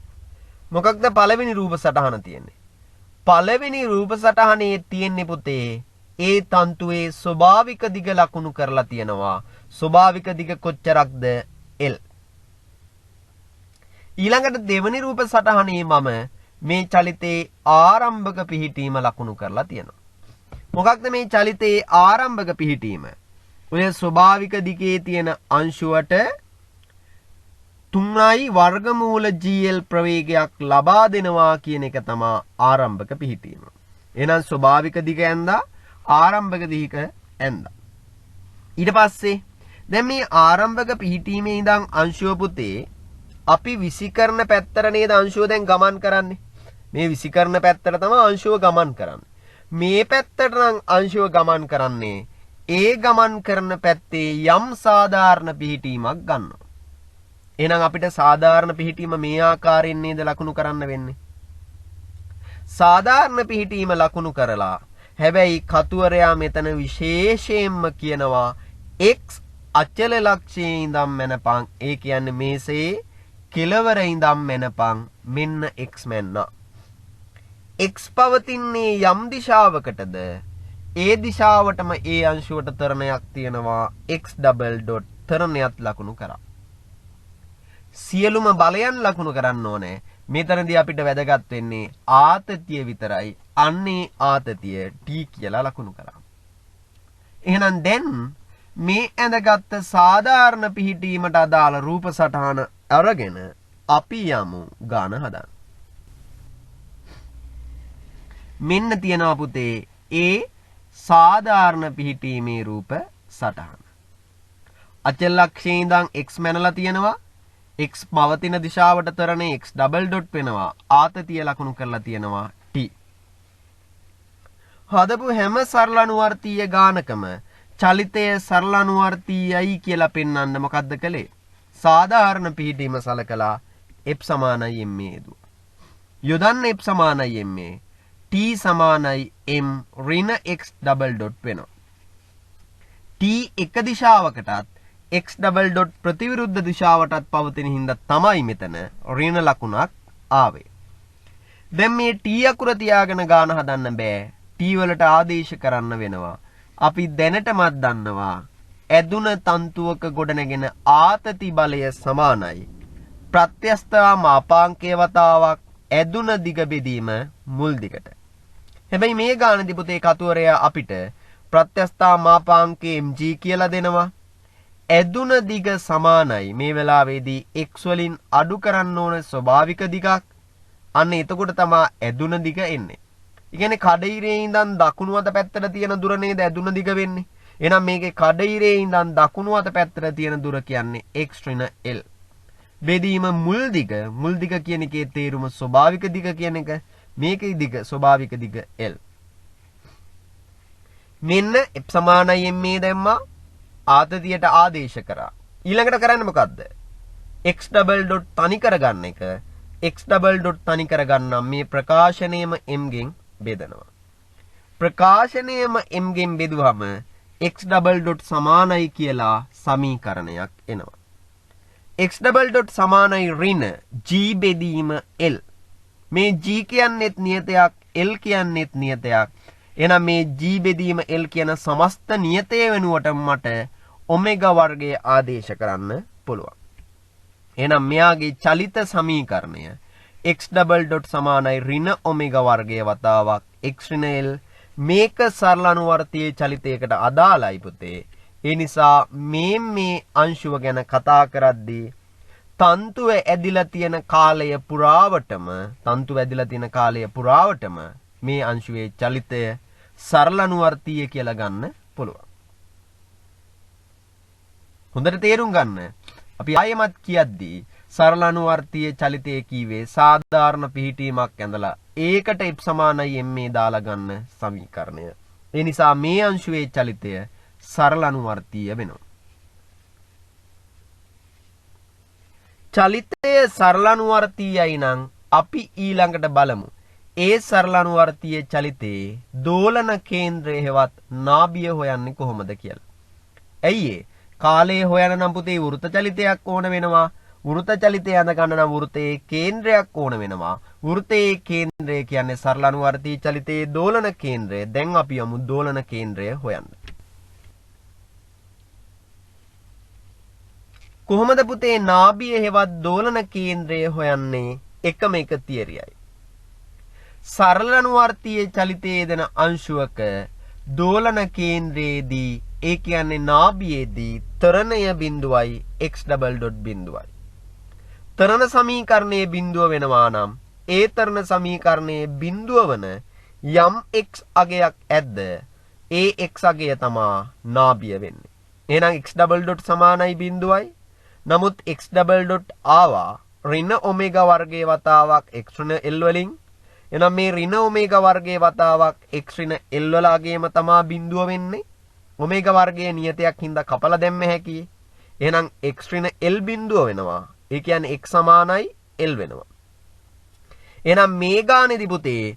මොකක්ද පළවෙනි රූප සටහන තියෙන්නේ? පළවෙනි රූප සටහනේ තියෙන්නේ පුතේ ඒ තන්තුවේ ස්වභාවික දිග ලකුණු කරලා තියෙනවා. ස්වභාවික දිග කොච්චරක්ද? L. ඊළඟට දෙවෙනි රූප සටහනේ මම මේ චලිතේ ආරම්භක පිහිටීම ලකුණු කරලා තියෙනවා. මොකක්ද මේ චලිතේ ආරම්භක පිහිටීම? ඔය ස්වභාවික දිගේ තියෙන අංශුවට 3i වර්ගමූල gl ප්‍රවේගයක් ලබා දෙනවා කියන එක තමයි ආරම්භක පිහිටීම. එහෙනම් ස්වභාවික දිග ඇඳා ආරම්භක දිග ඇඳා. ඊට පස්සේ දැන් මේ ආරම්භක පිහිටීමේ ඉඳන් අංශුව පුතේ අපි විසිකරන පැත්තට නේද අංශුව දැන් ගමන් කරන්නේ. මේ විසිකරන පැත්තට තමයි අංශුව ගමන් කරන්නේ. මේ පැත්තට නම් අංශුව ගමන් කරන්නේ ඒ ගමන් කරන පැත්තේ යම් සාධාරණ පිහිටීමක් ගන්නවා. එහෙනම් අපිට සාධාරණ පිහිටීම මේ ආකාරයෙන් නේද ලකුණු කරන්න වෙන්නේ. සාධාරණ පිහිටීම ලකුණු කරලා හැබැයි කතුවරයා මෙතන විශේෂයෙන්ම කියනවා x අචල ලක්ෂයේ ඉඳන් මැනපන්. ඒ කියන්නේ මේසේ කෙලවර ඉඳන් මැනපන් මෙන්න x මැන්න. x පවතින්නේ යම් දිශාවකටද ඒ දිශාවටම ඒ අංශුවට තරණයක් තියෙනවා x ඩබල් ඩොට් තරණයත් ලකුණු කරා. සියලුම බලයන් ලකුණු කරන්න ඕනේ. මෙතනදී අපිට වැදගත් වෙන්නේ ආතතිය විතරයි. අන්නේ ආතතිය t කියලා ලකුණු කරා. එහෙනම් දැන් මේ ඇඳගත් සාධාරණ පිහිටීමට අදාළ රූප සටහන අරගෙන අපි යමු ගාන හදන්න. මෙන්න තියෙනවා පුතේ ඒ සාධාරණ පිහිටීමේ රූප සටහන. අචල අක්ෂයේ ඉඳන් x මැනලා තියෙනවා. x පවතින දිශාවට තරණේ x ඩබල් ඩොට් වෙනවා. ආතතිය ලකුණු කරලා තියෙනවා t. හදපු හැම සරල අනුවර්තීය ගානකම චලිතය සරල අනුවර්තීයයි කියලා පෙන්වන්න මොකද්ද කළේ? සාධාරණ පිහිටීම සලකලා f සමානයි m යෙදුවා. යොදන්න f සමානයි m t සමානයි m ඍණ x ඩබල් ඩොට් වෙනවා. t එක දිශාවකටත් x ඩබල් ඩොට් ප්‍රතිවිරුද්ධ දිශාවටත් පවතින හින්දා තමයි මෙතන ඍණ ලකුණක් ආවේ. දැන් මේ t අකුර තියාගෙන ගාන හදන්න බෑ. t වලට ආදේශ කරන්න වෙනවා. අපි දැනටමත් දන්නවා ඇදුන තන්තුවක ගොඩනැගෙන ආතති බලය සමානයි ප්‍රත්‍යස්ථා මාපාංකයේ වතාවක් ඇදුන දිග බෙදීම මුල් දිගට. හැබැයි මේ ගානදී පුතේ කතුවරයා අපිට ප්‍රත්‍යස්ථා මාපාංකයේ mg කියලා දෙනවා. ඇදුන දිග සමානයි මේ වෙලාවේදී x වලින් අඩු කරන්න ඕන ස්වභාවික දිගක්. අන්න එතකොට තමයි ඇදුන දිග එන්නේ. ඒ කියන්නේ කඩිරේ ඉඳන් දකුණු අත පැත්තට තියෙන දුර නේද ඇදුන දිග වෙන්නේ. එහෙනම් මේකේ කඩිරේ ඉඳන් දකුණු අත පැත්තට තියෙන දුර කියන්නේ x ඍණ l. බෙදීම මුල් දිග කියන එකේ තේරුම ස්වභාවික දිග කියන එක. මේකේ දිග ස්වභාවික දිග l. මෙන්න f සමානයි m දැම්මා. ආතතියට ආදේශ කරා. ඊළඟට කරන්නේ මොකද්ද? x ඩබල් ඩොට් තනි කරගන්න එක. x ඩබල් ඩොට් තනි කරගන්නම් මේ ප්‍රකාශනයේම m ගෙන් බෙදනවා. ප්‍රකාශනයේම m ගෙන් බෙදුවම x ඩබල් ඩොට් සමානයි කියලා සමීකරණයක් එනවා. x ඩබල් ඩොට් සමානයි ඍණ g බෙදීම l. මේ g කියන්නේත් නියතයක් l කියන්නේත් නියතයක්. එහෙනම් මේ g බෙදීම l කියන සමස්ත නියතය වෙනුවට මට ඔමෙගා වර්ගය ආදේශ කරන්න පුළුවන්. එහෙනම් මෙයාගේ චලිත සමීකරණය x ඩබල් ඩොට් සමානයි ඍණ ඔමෙගා වර්ගය වතාවක් x ඍණ l. මේක සරල අනුවර්තීය චලිතයකට අදාළයි පුතේ. ඒ නිසා මේ අංශුව ගැන කතා කරද්දී තන්තුව ඇදිලා තියෙන කාලය පුරාවටම මේ අංශුවේ චලිතය සරල අනුවර්තීය කියලා ගන්න පුළුවන්. හොඳට තේරුම් ගන්න. අපි ආයෙමත් කියද්දී සරල අනුවර්තීය චලිතය කීවේ සාධාරණ පිහිටීමක් ඇඳලා ඒකට f සමානයි m දාලා ගන්න සමීකරණය. ඒ නිසා මේ අංශුවේ චලිතය සරල අනුවර්තීය වෙනවා. චලිතය සරල අනුවර්තීයයි නම් අපි ඊළඟට බලමු. ඒ සරල අනුවර්තීය චලිතයේ දෝලන කේන්ද්‍රය හෙවත් නාභිය හොයන්නේ කොහොමද කියලා. ඇයි ඒ? කාලය හොයන නම් පුතේ වෘත චලිතයක් ඕන වෙනවා. වෘත චලිතය අඳ ගන්න නම් වෘතයේ කේන්ද්‍රයක් ඕන වෙනවා. වෘතයේ කේන්ද්‍රය කියන්නේ සරල අනුවර්තීය චලිතයේ දෝලන කේන්ද්‍රය. දැන් අපි යමු දෝලන කේන්ද්‍රය හොයන්න. කොහොමද පුතේ නාභිය හෙවත් දෝලන කේන්ද්‍රය හොයන්නේ? එකම එක තියරියයි. සරල අනුවර්තීය චලිතයේ දෙන අංශුවක දෝලන කේන්ද්‍රයේදී ඒ කියන්නේ නාභියේදී තරණය බිඳුවයි x ඩබල් ඩොට් බිඳුවයි. තරණ සමීකරණයේ බිඳුව වෙනවා නම් ඒ තරණ සමීකරණයේ බිඳුව වන යම් x අගයක් ඇද්ද ඒ x අගය තමයි නාභිය වෙන්නේ. එහෙනම් x ඩබල් ඩොට් සමානයි බිඳුවයි. නමුත් x ඩබල් ඩොට් ආවා ඍණ ඔමෙගා වර්ගයේ වතාවක් x ඍණ l වලින්. එහෙනම් මේ ඍණ ඔමෙගා වර්ගයේ වතාවක් x ඍණ l වල අගයම තමයි බිඳුව වෙන්නේ. ඔමෙගා වර්ගයේ නියතයක් හින්දා කපලා දැම්ම හැකි. එහෙනම් x ඍණ l බිඳුව වෙනවා. ඒ කියන්නේ x සමානයි l වෙනවා. එහෙනම් මේ ගානේදී පුතේ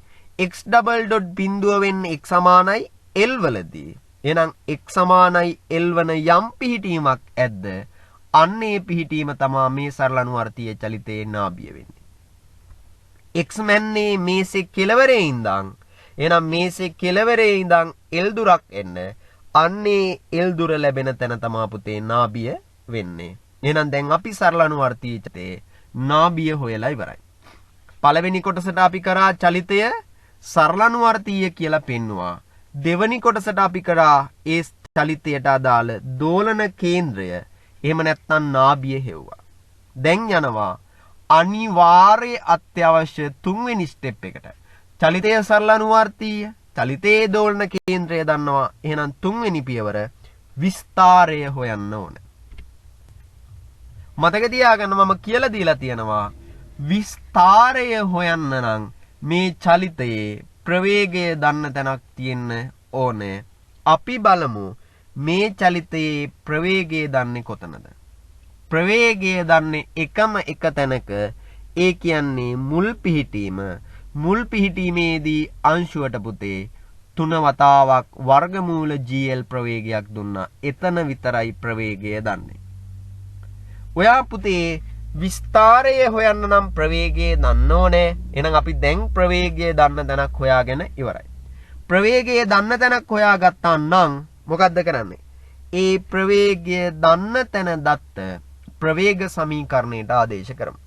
x ඩබල් ඩොට් බිඳුව වෙන්නේ x සමානයි l වලදී. එහෙනම් x සමානයි l වන යම් පිහිටීමක් ඇද්ද අන්නේ පිහිටීම තමයි මේ සරල අනුවර්තීය චලිතයේ නාභිය වෙන්නේ. x මැන්නේ මේසේ කෙළවරේ ඉඳන් එහෙනම් මේසේ කෙළවරේ ඉඳන් l දුරක් එන්න අන්නේ l දුර ලැබෙන තැන තමයි පුතේ නාභිය වෙන්නේ. එහෙනම් දැන් අපි සරල අනුවර්තීයතේ නාභිය හොයලා ඉවරයි. පළවෙනි කොටසට අපි කරා චලිතය සරල අනුවර්තීය කියලා පෙන්නවා. දෙවැනි කොටසට අපි කරා ඒ චලිතයට අදාළ දෝලන කේන්ද්‍රය එහෙම නැත්නම් නාභිය හෙව්වා. දැන් යනවා අනිවාර්ය අත්‍යවශ්‍ය තුන්වෙනි ස්ටෙප් එකට. චලිතය සරල අනුවර්තීය, චලිතයේ දෝලන කේන්ද්‍රය දන්නවා. එහෙනම් තුන්වෙනි පියවර විස්තාරය හොයන්න ඕන. මතක තියාගන්න මම කියලා දීලා තියෙනවා විස්තාරය හොයන්න නම් මේ චලිතයේ ප්‍රවේගය දන්න තැනක් තියෙන්න ඕනේ. අපි බලමු මේ චලිතයේ ප්‍රවේගය දන්නේ කොතනද? ප්‍රවේගය දන්නේ එකම එක තැනක. ඒ කියන්නේ මුල් පිහිටීම. මුල් පිහිටීමේදී අංශුවට පුතේ 3 වතාවක් වර්ගමූල GL ප්‍රවේගයක් දුන්නා. එතන විතරයි ප්‍රවේගය දන්නේ. ඔයා පුතේ විස්තාරය හොයන්න නම් ප්‍රවේගය දන්න ඕනේ. එහෙනම් අපි දැන් ප්‍රවේගය දන්න තැනක් හොයාගෙන ඉවරයි. ප්‍රවේගය දන්න තැනක් හොයාගත්තා නම් මොකද්ද කරන්නේ? ඒ ප්‍රවේගය දන්න තැන දත්ත ප්‍රවේග සමීකරණයට ආදේශ කරමු.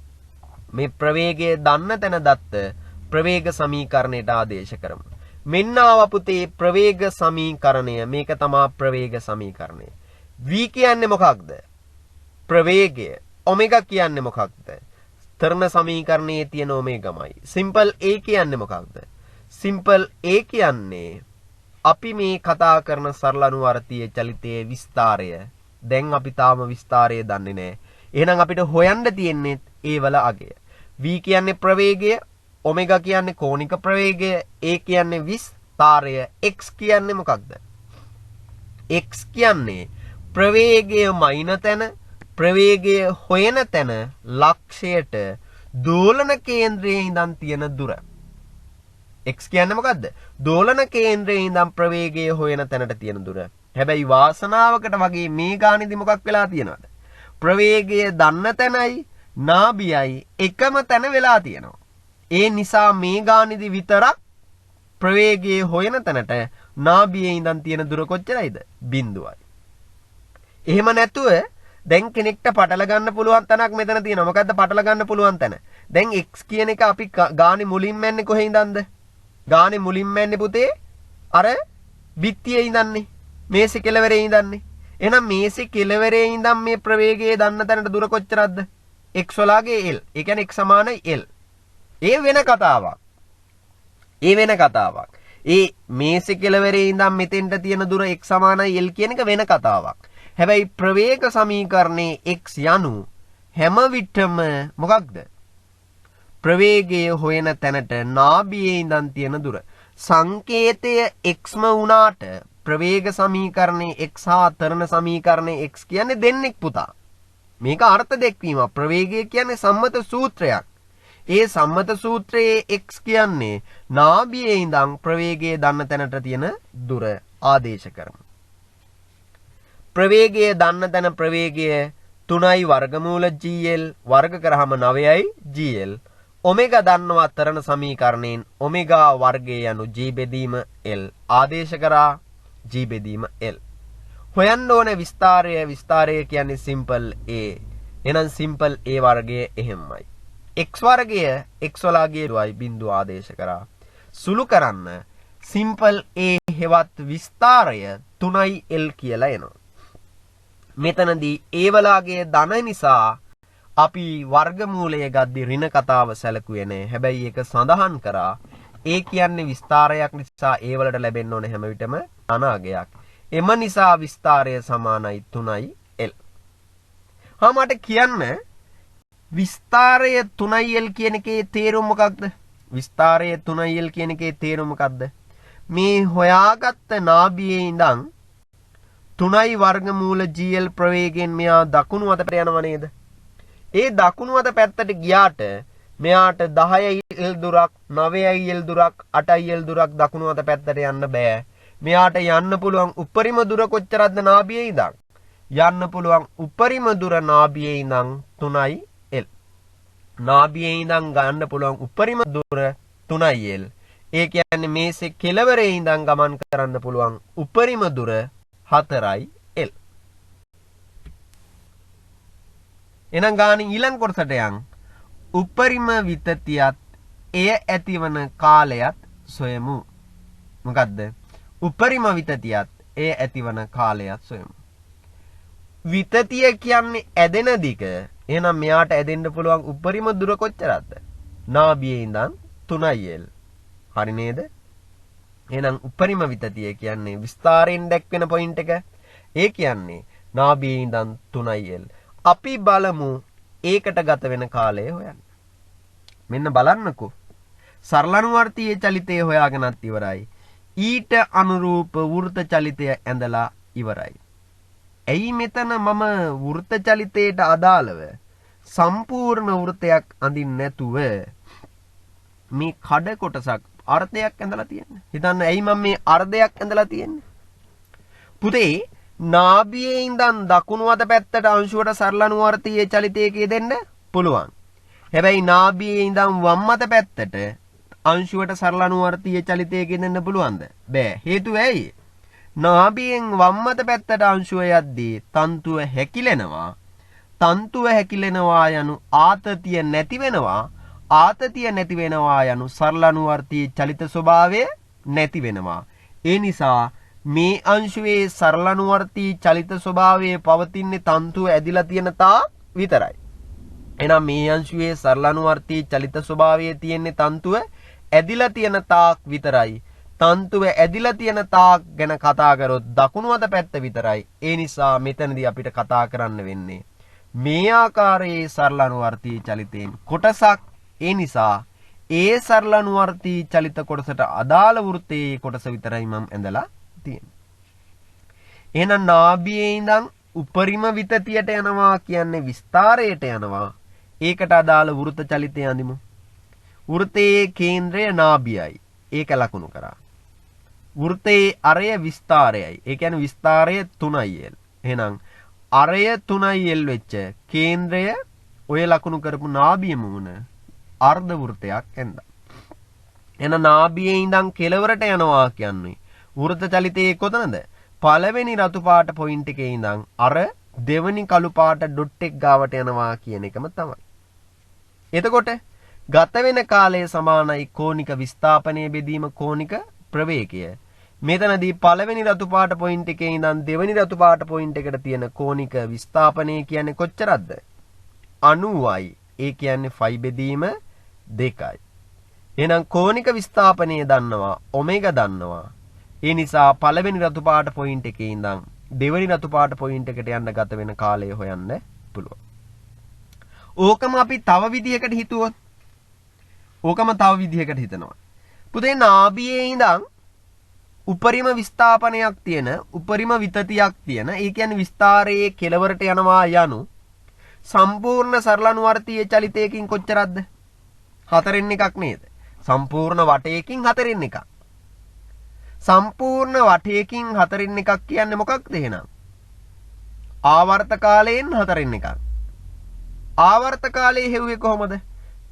මේ ප්‍රවේගය දන්න තැන දත්ත ප්‍රවේග සමීකරණයට ආදේශ කරමු. මෙන්න ආව පුතේ ප්‍රවේග සමීකරණය. මේක තමයි ප්‍රවේග සමීකරණය. v කියන්නේ මොකක්ද? ප්‍රවේගය. ඔමෙගා කියන්නේ මොකක්ද? තරණ සමීකරණයේ තියෙන ඔමෙගාමයි. සිම්පල් a කියන්නේ මොකක්ද? සිම්පල් a කියන්නේ අපි මේ කතා කරන සරල අනුවර්තීය චලිතයේ විස්තාරය. දැන් අපි තාම විස්තාරය දන්නේ නැහැ. එහෙනම් අපිට හොයන්න තියෙන්නේ ඒ වල අගය. v කියන්නේ ප්‍රවේගය, ඔමෙගා කියන්නේ කෝණික ප්‍රවේගය, a කියන්නේ විස්තාරය, x කියන්නේ මොකක්ද? x කියන්නේ ප්‍රවේගය මයින තැන, ප්‍රවේගය හොයන තැන ලක්ෂයට දෝලන කේන්ද්‍රයේ ඉඳන් තියෙන දුර. x කියන්නේ මොකද්ද? දෝලන කේන්ද්‍රයේ ඉඳන් ප්‍රවේගය හොයන තැනට තියෙන දුර. හැබැයි වාසනාවකට වගේ මේ ගානිදි මොකක් වෙලා තියෙනවද? ප්‍රවේගය දන්න තැනයි නාභියයි එකම තැන වෙලා තියෙනවා. ඒ නිසා මේ ගානිදි විතරක් ප්‍රවේගය හොයන තැනට නාභියේ ඉඳන් තියෙන දුර කොච්චරයිද? 0යි. එහෙම නැතුව දැන් කෙනෙක්ට පටල ගන්න පුළුවන් තැනක් මෙතන තියෙනවා. මොකද්ද පටල ගන්න පුළුවන් තැන? දැන් x කියන එක අපි ගානේ මුලින්ම යන්නේ කොහේ ඉඳන්ද? ගානේ මුලින්ම යන්නේ පුතේ අර බිත්තියේ ඉඳන්නේ. මේසෙ කෙළවරේ ඉඳන්නේ. එහෙනම් මේසෙ කෙළවරේ ඉඳන් මේ ප්‍රවේගය දන්න තැනට දුර කොච්චරද? x වලාගේ l. ඒ කියන්නේ x සමානයි l. ඒ වෙන කතාවක්. ඒ මේසෙ කෙළවරේ ඉඳන් මෙතෙන්ට තියෙන දුර x සමානයි l කියන එක වෙන කතාවක්. හැබැයි ප්‍රවේග සමීකරණයේ x යනු හැම විටම මොකක්ද? ප්‍රවේගය හොයන තැනට නාභියේ ඉඳන් තියෙන දුර. සංකේතය xම වුණාට ප්‍රවේග සමීකරණයේ x හා තරණ සමීකරණයේ x කියන්නේ දෙන්නෙක් පුතා. මේක අර්ථ දැක්වීම. ප්‍රවේගය කියන්නේ සම්මත සූත්‍රයක්. ඒ සම්මත සූත්‍රයේ x කියන්නේ නාභියේ ඉඳන් ප්‍රවේගය දන්න තැනට තියෙන දුර ආදේශ කරමු. ප්‍රවේගය දන්න තැන ප්‍රවේගය 3යි වර්ගමූල GL වර්ග කරාම 9යි GL. ඔමෙගා දන්නවා තරණ සමීකරණයෙන් ඔමෙගා වර්ගය යනු g බෙදීම l ආදේශ කරා g බෙදීම l. හොයන්න ඕනේ විස්තාරය. විස්තාරය කියන්නේ සිම්පල් a. එහෙනම් සිම්පල් a වර්ගය එහෙමයි. x වර්ගය x වලාගේ දුවයි බිඳුව ආදේශ කරා. සුළු කරන්න සිම්පල් a හෙවත් විස්තාරය 3l කියලා එනවා. මෙතනදී ඒ වලාගේ ධන නිසා අපි වර්ගමූලය ගද්දි ඍණ කතාව සැලකුවේ නැහැ. හැබැයි ඒක සඳහන් කරා. ඒ කියන්නේ විස්තාරයක් නිසා ඒ වලට ලැබෙන්න ඕන හැම විටම ධන අගයක්. එම නිසා විස්තාරය සමානයි 3l. මට කියන්න විස්තාරය 3l කියන එකේ තේරුම මොකක්ද? විස්තාරය 3l කියන එකේ තේරුම මොකක්ද? මේ හොයාගත්ත නාභියේ ඉඳන් 3යි වර්ගමූල GL ප්‍රවේගයෙන් මෙයා දකුණු අතට යනවා නේද? ඒ දකුණු අත පැත්තට ගියාට මෙයාට 10යි L දුරක්, 9යි L දුරක්, 8යි L දුරක් දකුණු අත පැත්තට යන්න බෑ. මෙයාට යන්න පුළුවන් උපරිම දුර කොච්චරද නාභියේ ඉඳන්? යන්න පුළුවන් උපරිම දුර නාභියේ ඉඳන් 3යි L. නාභියේ ඉඳන් ගන්න පුළුවන් උපරිම දුර 3l. ඒ කියන්නේ මේසේ කෙළවරේ ඉඳන් ගමන් කරන්න පුළුවන් උපරිම දුර 4l. එහෙනම් ගාන ඊළඟ කොටසට යන්. උපරිම විතතියත් එය ඇතිවන කාලයත් සොයමු. මොකද්ද? උපරිම විතතියත් එය ඇතිවන කාලයත් සොයමු. විතතිය කියන්නේ ඇදෙන දිග. එහෙනම් මෙයාට ඇදෙන්න පුළුවන් උපරිම දුර කොච්චරද? නාභියේ ඉඳන් 3l. හරි නේද? එහෙනම් උපරිම විතතිය කියන්නේ විස්තරයෙන් දැක්වෙන පොයින්ට් එක. ඒ කියන්නේ නාභියේ ඉඳන් 3l. අපි බලමු ඒකට ගත වෙන කාලය හොයන්න. මෙන්න බලන්නකෝ. සරලනුවර්තීය චලිතය හොයාගෙනත් ඉවරයි. ඊට අනුරූප වෘත චලිතය ඇඳලා ඉවරයි. ඇයි මෙතන මම වෘත චලිතයට අදාළව සම්පූර්ණ වෘතයක් අඳින්න නැතුව මේ කඩ කොටසක් අර්ධයක් ඇඳලා තියෙන්නේ? හිතන්න ඇයි මම මේ අර්ධයක් ඇඳලා තියෙන්නේ? පුතේ නාභියේ ඉඳන් දකුණු අත පැත්තට අංශුවට සරලනුවර්තීය චලිතයක යෙදෙන්න පුළුවන්. හැබැයි නාභියේ ඉඳන් වම් අත පැත්තට අංශුවට සරලනුවර්තීය චලිතයක යෙදෙන්න පුළුවන්ද? බෑ. හේතුව ඇයි? නාභියෙන් වම් අත පැත්තට අංශුව යද්දී තන්තුව හැකිලෙනවා. තන්තුව හැකිලෙනවා යනු ආතතිය නැති වෙනවා. ආතතිය නැති වෙනවා යනු සරලනුවර්තීය චලිත ස්වභාවය නැති වෙනවා. ඒ නිසා මේ අංශුවේ සරලනුවර්තී චලිත ස්වභාවයේ පවතින්නේ තන්තුව ඇදිලා තියෙන තාක් විතරයි. එහෙනම් මේ අංශුවේ සරලනුවර්තී චලිත ස්වභාවයේ තියෙන්නේ තන්තුව ඇදිලා තියෙන තාක් විතරයි. තන්තුව ඇදිලා තියෙන තාක් ගැන කතා කරොත් දකුණු අත පැත්ත විතරයි. ඒ නිසා මෙතනදී අපිට කතා කරන්න වෙන්නේ මේ ආකාරයේ සරලනුවර්තී චලිතයෙන් කොටසක්. ඒ නිසා ඒ සරලනුවර්තී චලිත කොටසට අදාළ වෘත්තයේ කොටස විතරයි මම ඇඳලා තියෙන්නේ. එහෙනම් නාභියේ ඉඳන් උපරිම විතතියට යනවා කියන්නේ විස්තරයට යනවා. ඒකට අදාළ වෘත චලිතය අඳිමු. වෘතයේ කේන්ද්‍රය නාභියයි. ඒක ලකුණු කරා. වෘතයේ අරය විස්තරයයි. ඒ කියන්නේ විස්තරය 3l. එහෙනම් අරය 3l වෙච්ච කේන්ද්‍රය ඔය ලකුණු කරපු නාභිය මුණ අර්ධ වෘතයක් ඇඳලා. එහෙනම් නාභියේ ඉඳන් කෙළවරට යනවා කියන්නේ වෘත චලිතයේ කොතනද? පළවෙනි රතු පාට පොයින්ට් එකේ ඉඳන් අර දෙවෙනි කළු පාට ඩොට් එක ගාවට යනවා කියන එකම තමයි. එතකොට ගත වෙන කාලය සමානයි කෝණික විස්ථාපනයේ බෙදීම කෝණික ප්‍රවේගය. මෙතනදී පළවෙනි රතු පාට පොයින්ට් එකේ ඉඳන් දෙවෙනි රතු පාට පොයින්ට් එකට තියෙන කෝණික විස්ථාපනය කියන්නේ කොච්චරද? 90යි. ඒ කියන්නේ ෆයි බෙදීම 2යි. එහෙනම් කෝණික විස්ථාපනය දන්නවා, ඔමෙගා දන්නවා. ඒ නිසා පළවෙනි රතු පාට පොයින්ට් එකේ ඉඳන් දෙවෙනි රතු පාට පොයින්ට් එකට යන්න ගත වෙන කාලය හොයන්න පුළුවන්. ඕකම අපි තව විදිහකට හිතුවොත් හිතනවා. පුතේ නාභියේ ඉඳන් උපරිම විස්ථාපනයක් තියෙන, උපරිම විතතියක් තියෙන, ඒ කියන්නේ විස්තරයේ කෙළවරට යනවා යනු සම්පූර්ණ සරලනුවර්තීය චලිතයකින් කොච්චරක්ද? 4න් එකක් නේද? සම්පූර්ණ වටයකින් 4න් එකක්. සම්පූර්ණ වටයකින් 4න් එකක් කියන්නේ මොකක්ද එහෙනම්? ආවර්ත කාලයෙන් 4න් එකක්. ආවර්ත කාලයේ හෙව්වේ කොහොමද?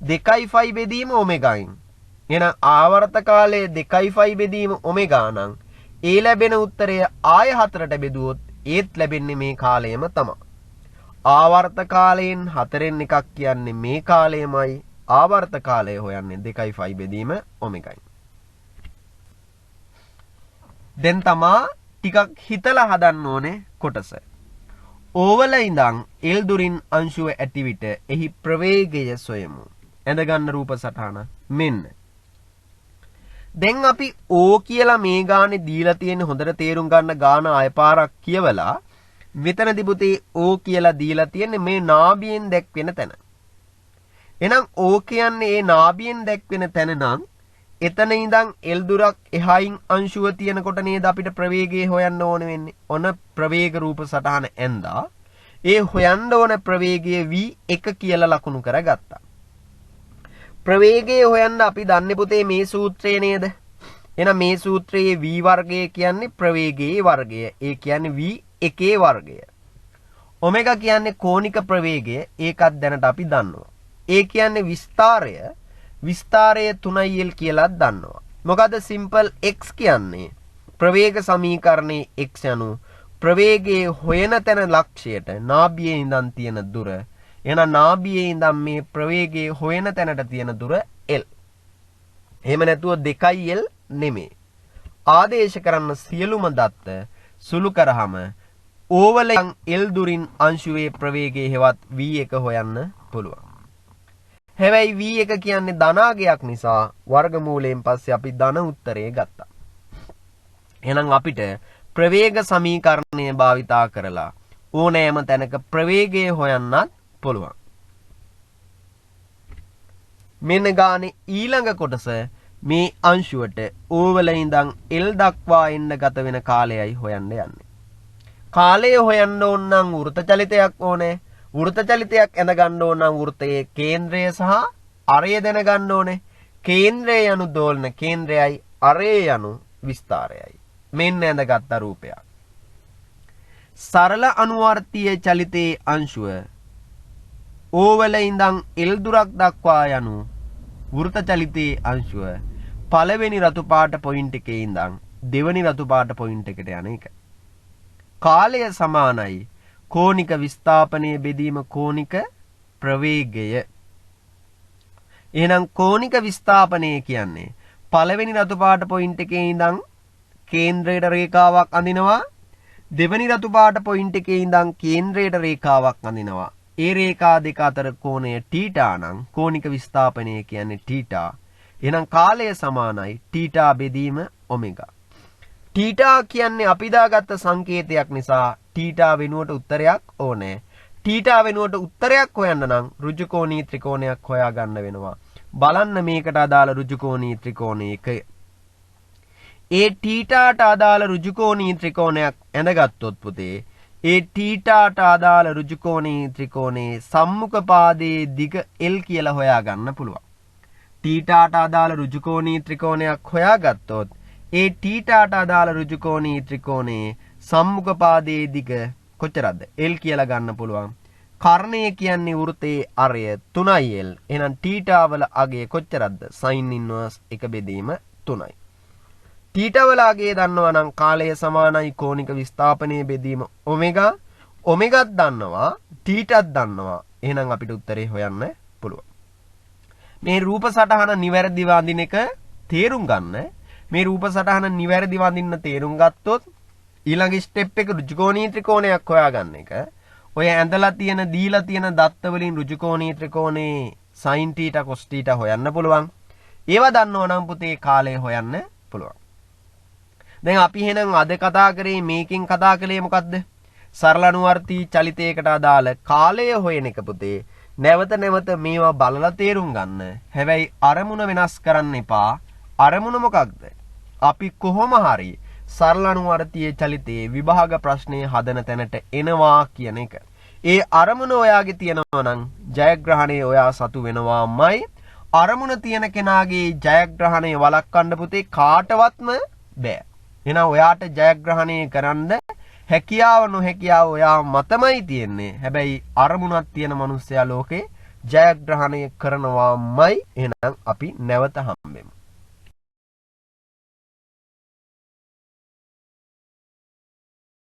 2යි ෆයි බෙදීම ඔමෙගායින්. එහෙනම් ආවර්ත කාලයේ 2යි ෆයි බෙදීම ඔමෙගා නම් ඒ ලැබෙන උත්තරය ආය 4ට බෙදුවොත් ඒත් ලැබෙන්නේ මේ කාලයම තමයි. ආවර්ත කාලයෙන් 4න් එකක් කියන්නේ මේ කාලයමයි. ආවර්ත කාලය හොයන්නේ 2යි ෆයි බෙදීම ඔමෙගායින්. දැන් තමා ටිකක් හිතලා හදන්න ඕනේ කොටස. ඕවල ඉඳන් L දුරින් අංශුව ඇති විට එහි ප්‍රවේගය සොයමු. ඇඳ ගන්න රූප සටහන මෙන්න. දැන් අපි O කියලා මේ ගානේ දීලා තියෙන හොඳට තේරුම් ගන්න ගාන ආය පාරක් කියවලා මෙතනදී පුතේ O කියලා දීලා තියෙන්නේ මේ නාභියෙන් දැක්වෙන තැන. එහෙනම් O කියන්නේ ඒ නාභියෙන් දැක්වෙන තැන නම් එතන ඉඳන් L දුරක් එහායින් අංශුව තියෙනකොට නේද අපිට ප්‍රවේගය හොයන්න ඕන වෙන්නේ. ඔන ප්‍රවේග රූප සටහන ඇඳා ඒ හොයන්න ඕන ප්‍රවේගය v1 කියලා ලකුණු කරගත්තා. ප්‍රවේගය හොයන්න අපි දන්නේ පුතේ මේ සූත්‍රය නේද? එහෙනම් මේ සූත්‍රයේ v වර්ගය කියන්නේ ප්‍රවේගයේ වර්ගය. ඒ කියන්නේ v1 වර්ගය. ඔමෙගා කියන්නේ කෝණික ප්‍රවේගය. ඒකත් දැනට අපි දන්නවා. ඒ කියන්නේ විස්තරය. විස්තරය 3l කියලා දන්නවා. මොකද සිම්පල් x කියන්නේ ප්‍රවේග සමීකරණයේ x යනු ප්‍රවේගයේ හොයන තැන ලක්ෂයට නාභියේ ඉඳන් තියෙන දුර. එහෙනම් නාභියේ ඉඳන් මේ ප්‍රවේගයේ හොයන තැනට තියෙන දුර l. එහෙම නැතුව 2l නෙමෙයි. ආදේශ කරන්න සියලුම දත්ත සුළු කරාම ඕවලෙන් l දුරින් අංශුවේ ප්‍රවේගයේ හෙවත් v1 හොයන්න පුළුවන්. හැබැයි v1 කියන්නේ ධනාගයක් නිසා වර්ගමූලයෙන් පස්සේ අපි ධන උත්තරේ ගත්තා. එහෙනම් අපිට ප්‍රවේග සමීකරණය භාවිතා කරලා ඕනෑම තැනක ප්‍රවේගය හොයන්නත් පුළුවන්. මෙන්න ගානේ ඊළඟ කොටස මේ අංශුවට ඕවල ඉඳන් L දක්වා එන්න ගත වෙන කාලයයි හොයන්න යන්නේ. කාලය හොයන්න ඕන නම් වෘත්ත චලිතයක් ඕනේ. වෘත්ත චලිතයක් ඇඳ ගන්න ඕන නම් වෘත්තයේ කේන්ද්‍රය සහ අරය දැන ගන්න ඕනේ. කේන්ද්‍රය යනු දෝලන කේන්ද්‍රයයි අරය යනු විස්තරයයි. මෙන්න ඇඳගත් රූපයක්. සරල අනුවර්තීය චලිතයේ අංශුව ඕවල ඉඳන් L දුරක් දක්වා යනු වෘත්ත චලිතයේ අංශුව පළවෙනි රතු පාට පොයින්ට් එකේ ඉඳන් දෙවෙනි රතු පාට පොයින්ට් එකට යන එක. කාලය සමානයි කෝණික විස්ථාපනයේ බෙදීම කෝණික ප්‍රවේගය. එහෙනම් කෝණික විස්ථාපනය කියන්නේ පළවෙනි රතු පාට පොයින්ට් එකේ ඉඳන් කේන්ද්‍රයට රේඛාවක් අඳිනවා. දෙවෙනි රතු පාට පොයින්ට් එකේ ඉඳන් කේන්ද්‍රයට රේඛාවක් අඳිනවා. ඒ රේඛා දෙක අතර කෝණය θ නම් කෝණික විස්ථාපනය කියන්නේ θ. එහෙනම් කාලය සමානයි θ බෙදීම ඔමෙගා. θ කියන්නේ අපි දාගත්ත සංකේතයක් නිසා θ වෙනුවට උත්තරයක් ඕනේ. θ වෙනුවට උත්තරයක් හොයන්න නම් ඍජුකෝණී ත්‍රිකෝණයක් හොයා ගන්න වෙනවා. බලන්න මේකට අදාළ ඍජුකෝණී ත්‍රිකෝණය එක. ඒ θට අදාළ ඍජුකෝණී ත්‍රිකෝණයක් ඇඳගත්තොත් පුතේ ඒ θට අදාළ ඍජුකෝණී ත්‍රිකෝණයේ සම්මුඛ පාදයේ දිග L කියලා හොයා ගන්න පුළුවන්. θට අදාළ ඍජුකෝණී ත්‍රිකෝණයක් හොයාගත්තොත් ඒ θට අදාළ ඍජුකෝණී ත්‍රිකෝණයේ සම්මුඛ පාදයේ දිග කොච්චරද? L කියලා ගන්න පුළුවන්. කර්ණය කියන්නේ වෘත්තයේ අරය 3l. එහෙනම් θ වල අගය කොච්චරද? sin inverse 1 බෙදීම 3යි. θ වල අගය දන්නවා නම් කාලය සමානයි කෝණික විස්ථාපනයේ බෙදීම ඔමෙගා. ඔමෙගාත් දන්නවා θත් දන්නවා. එහෙනම් අපිට උත්තරේ හොයන්න පුළුවන්. මේ රූප සටහන නිවැරදිව අඳින එක තේරුම් ගන්න. මේ රූප සටහන නිවැරදිව අඳින්න තේරුම් ගත්තොත් ඊළඟ ස්ටෙප් එක ඍජුකෝණී ත්‍රිකෝණයක් හොයාගන්න එක. ඔය ඇඳලා තියෙන දීලා තියෙන දත්ත වලින් ඍජුකෝණී ත්‍රිකෝණේ sin θ cos θ හොයන්න පුළුවන්. ඒවා දන්නව නම් පුතේ කාලය හොයන්න පුළුවන්. දැන් අපි එහෙනම් අද කතා කරේ මේකෙන් කතා කළේ මොකද්ද? සරල අනුවර්තී චලිතයකට අදාළ කාලය හොයන එක පුතේ. නැවත නැවත මේවා බලලා තේරුම් ගන්න. හැබැයි අරමුණ වෙනස් කරන්න එපා. අරමුණ මොකක්ද? අපි කොහොම හරි සරල අනුවර්තීය චලිතයේ විභාග ප්‍රශ්නයේ හදන තැනට එනවා කියන එක. ඒ අරමුණ ඔයාගේ තියෙනවා නම් ජයග්‍රහණය ඔයා සතු වෙනවාමයි. අරමුණ තියෙන කෙනාගේ ජයග්‍රහණය වළක්වන්න පුතේ කාටවත්ම බෑ. එහෙනම් ඔයාට ජයග්‍රහණය කරන්න හැකියාව නොහැකියාව ඔයා මතමයි තියෙන්නේ. හැබැයි අරමුණක් තියෙන මිනිස්සයා ලෝකේ ජයග්‍රහණය කරනවාමයි. එහෙනම් අපි නැවත හම්බෙමු.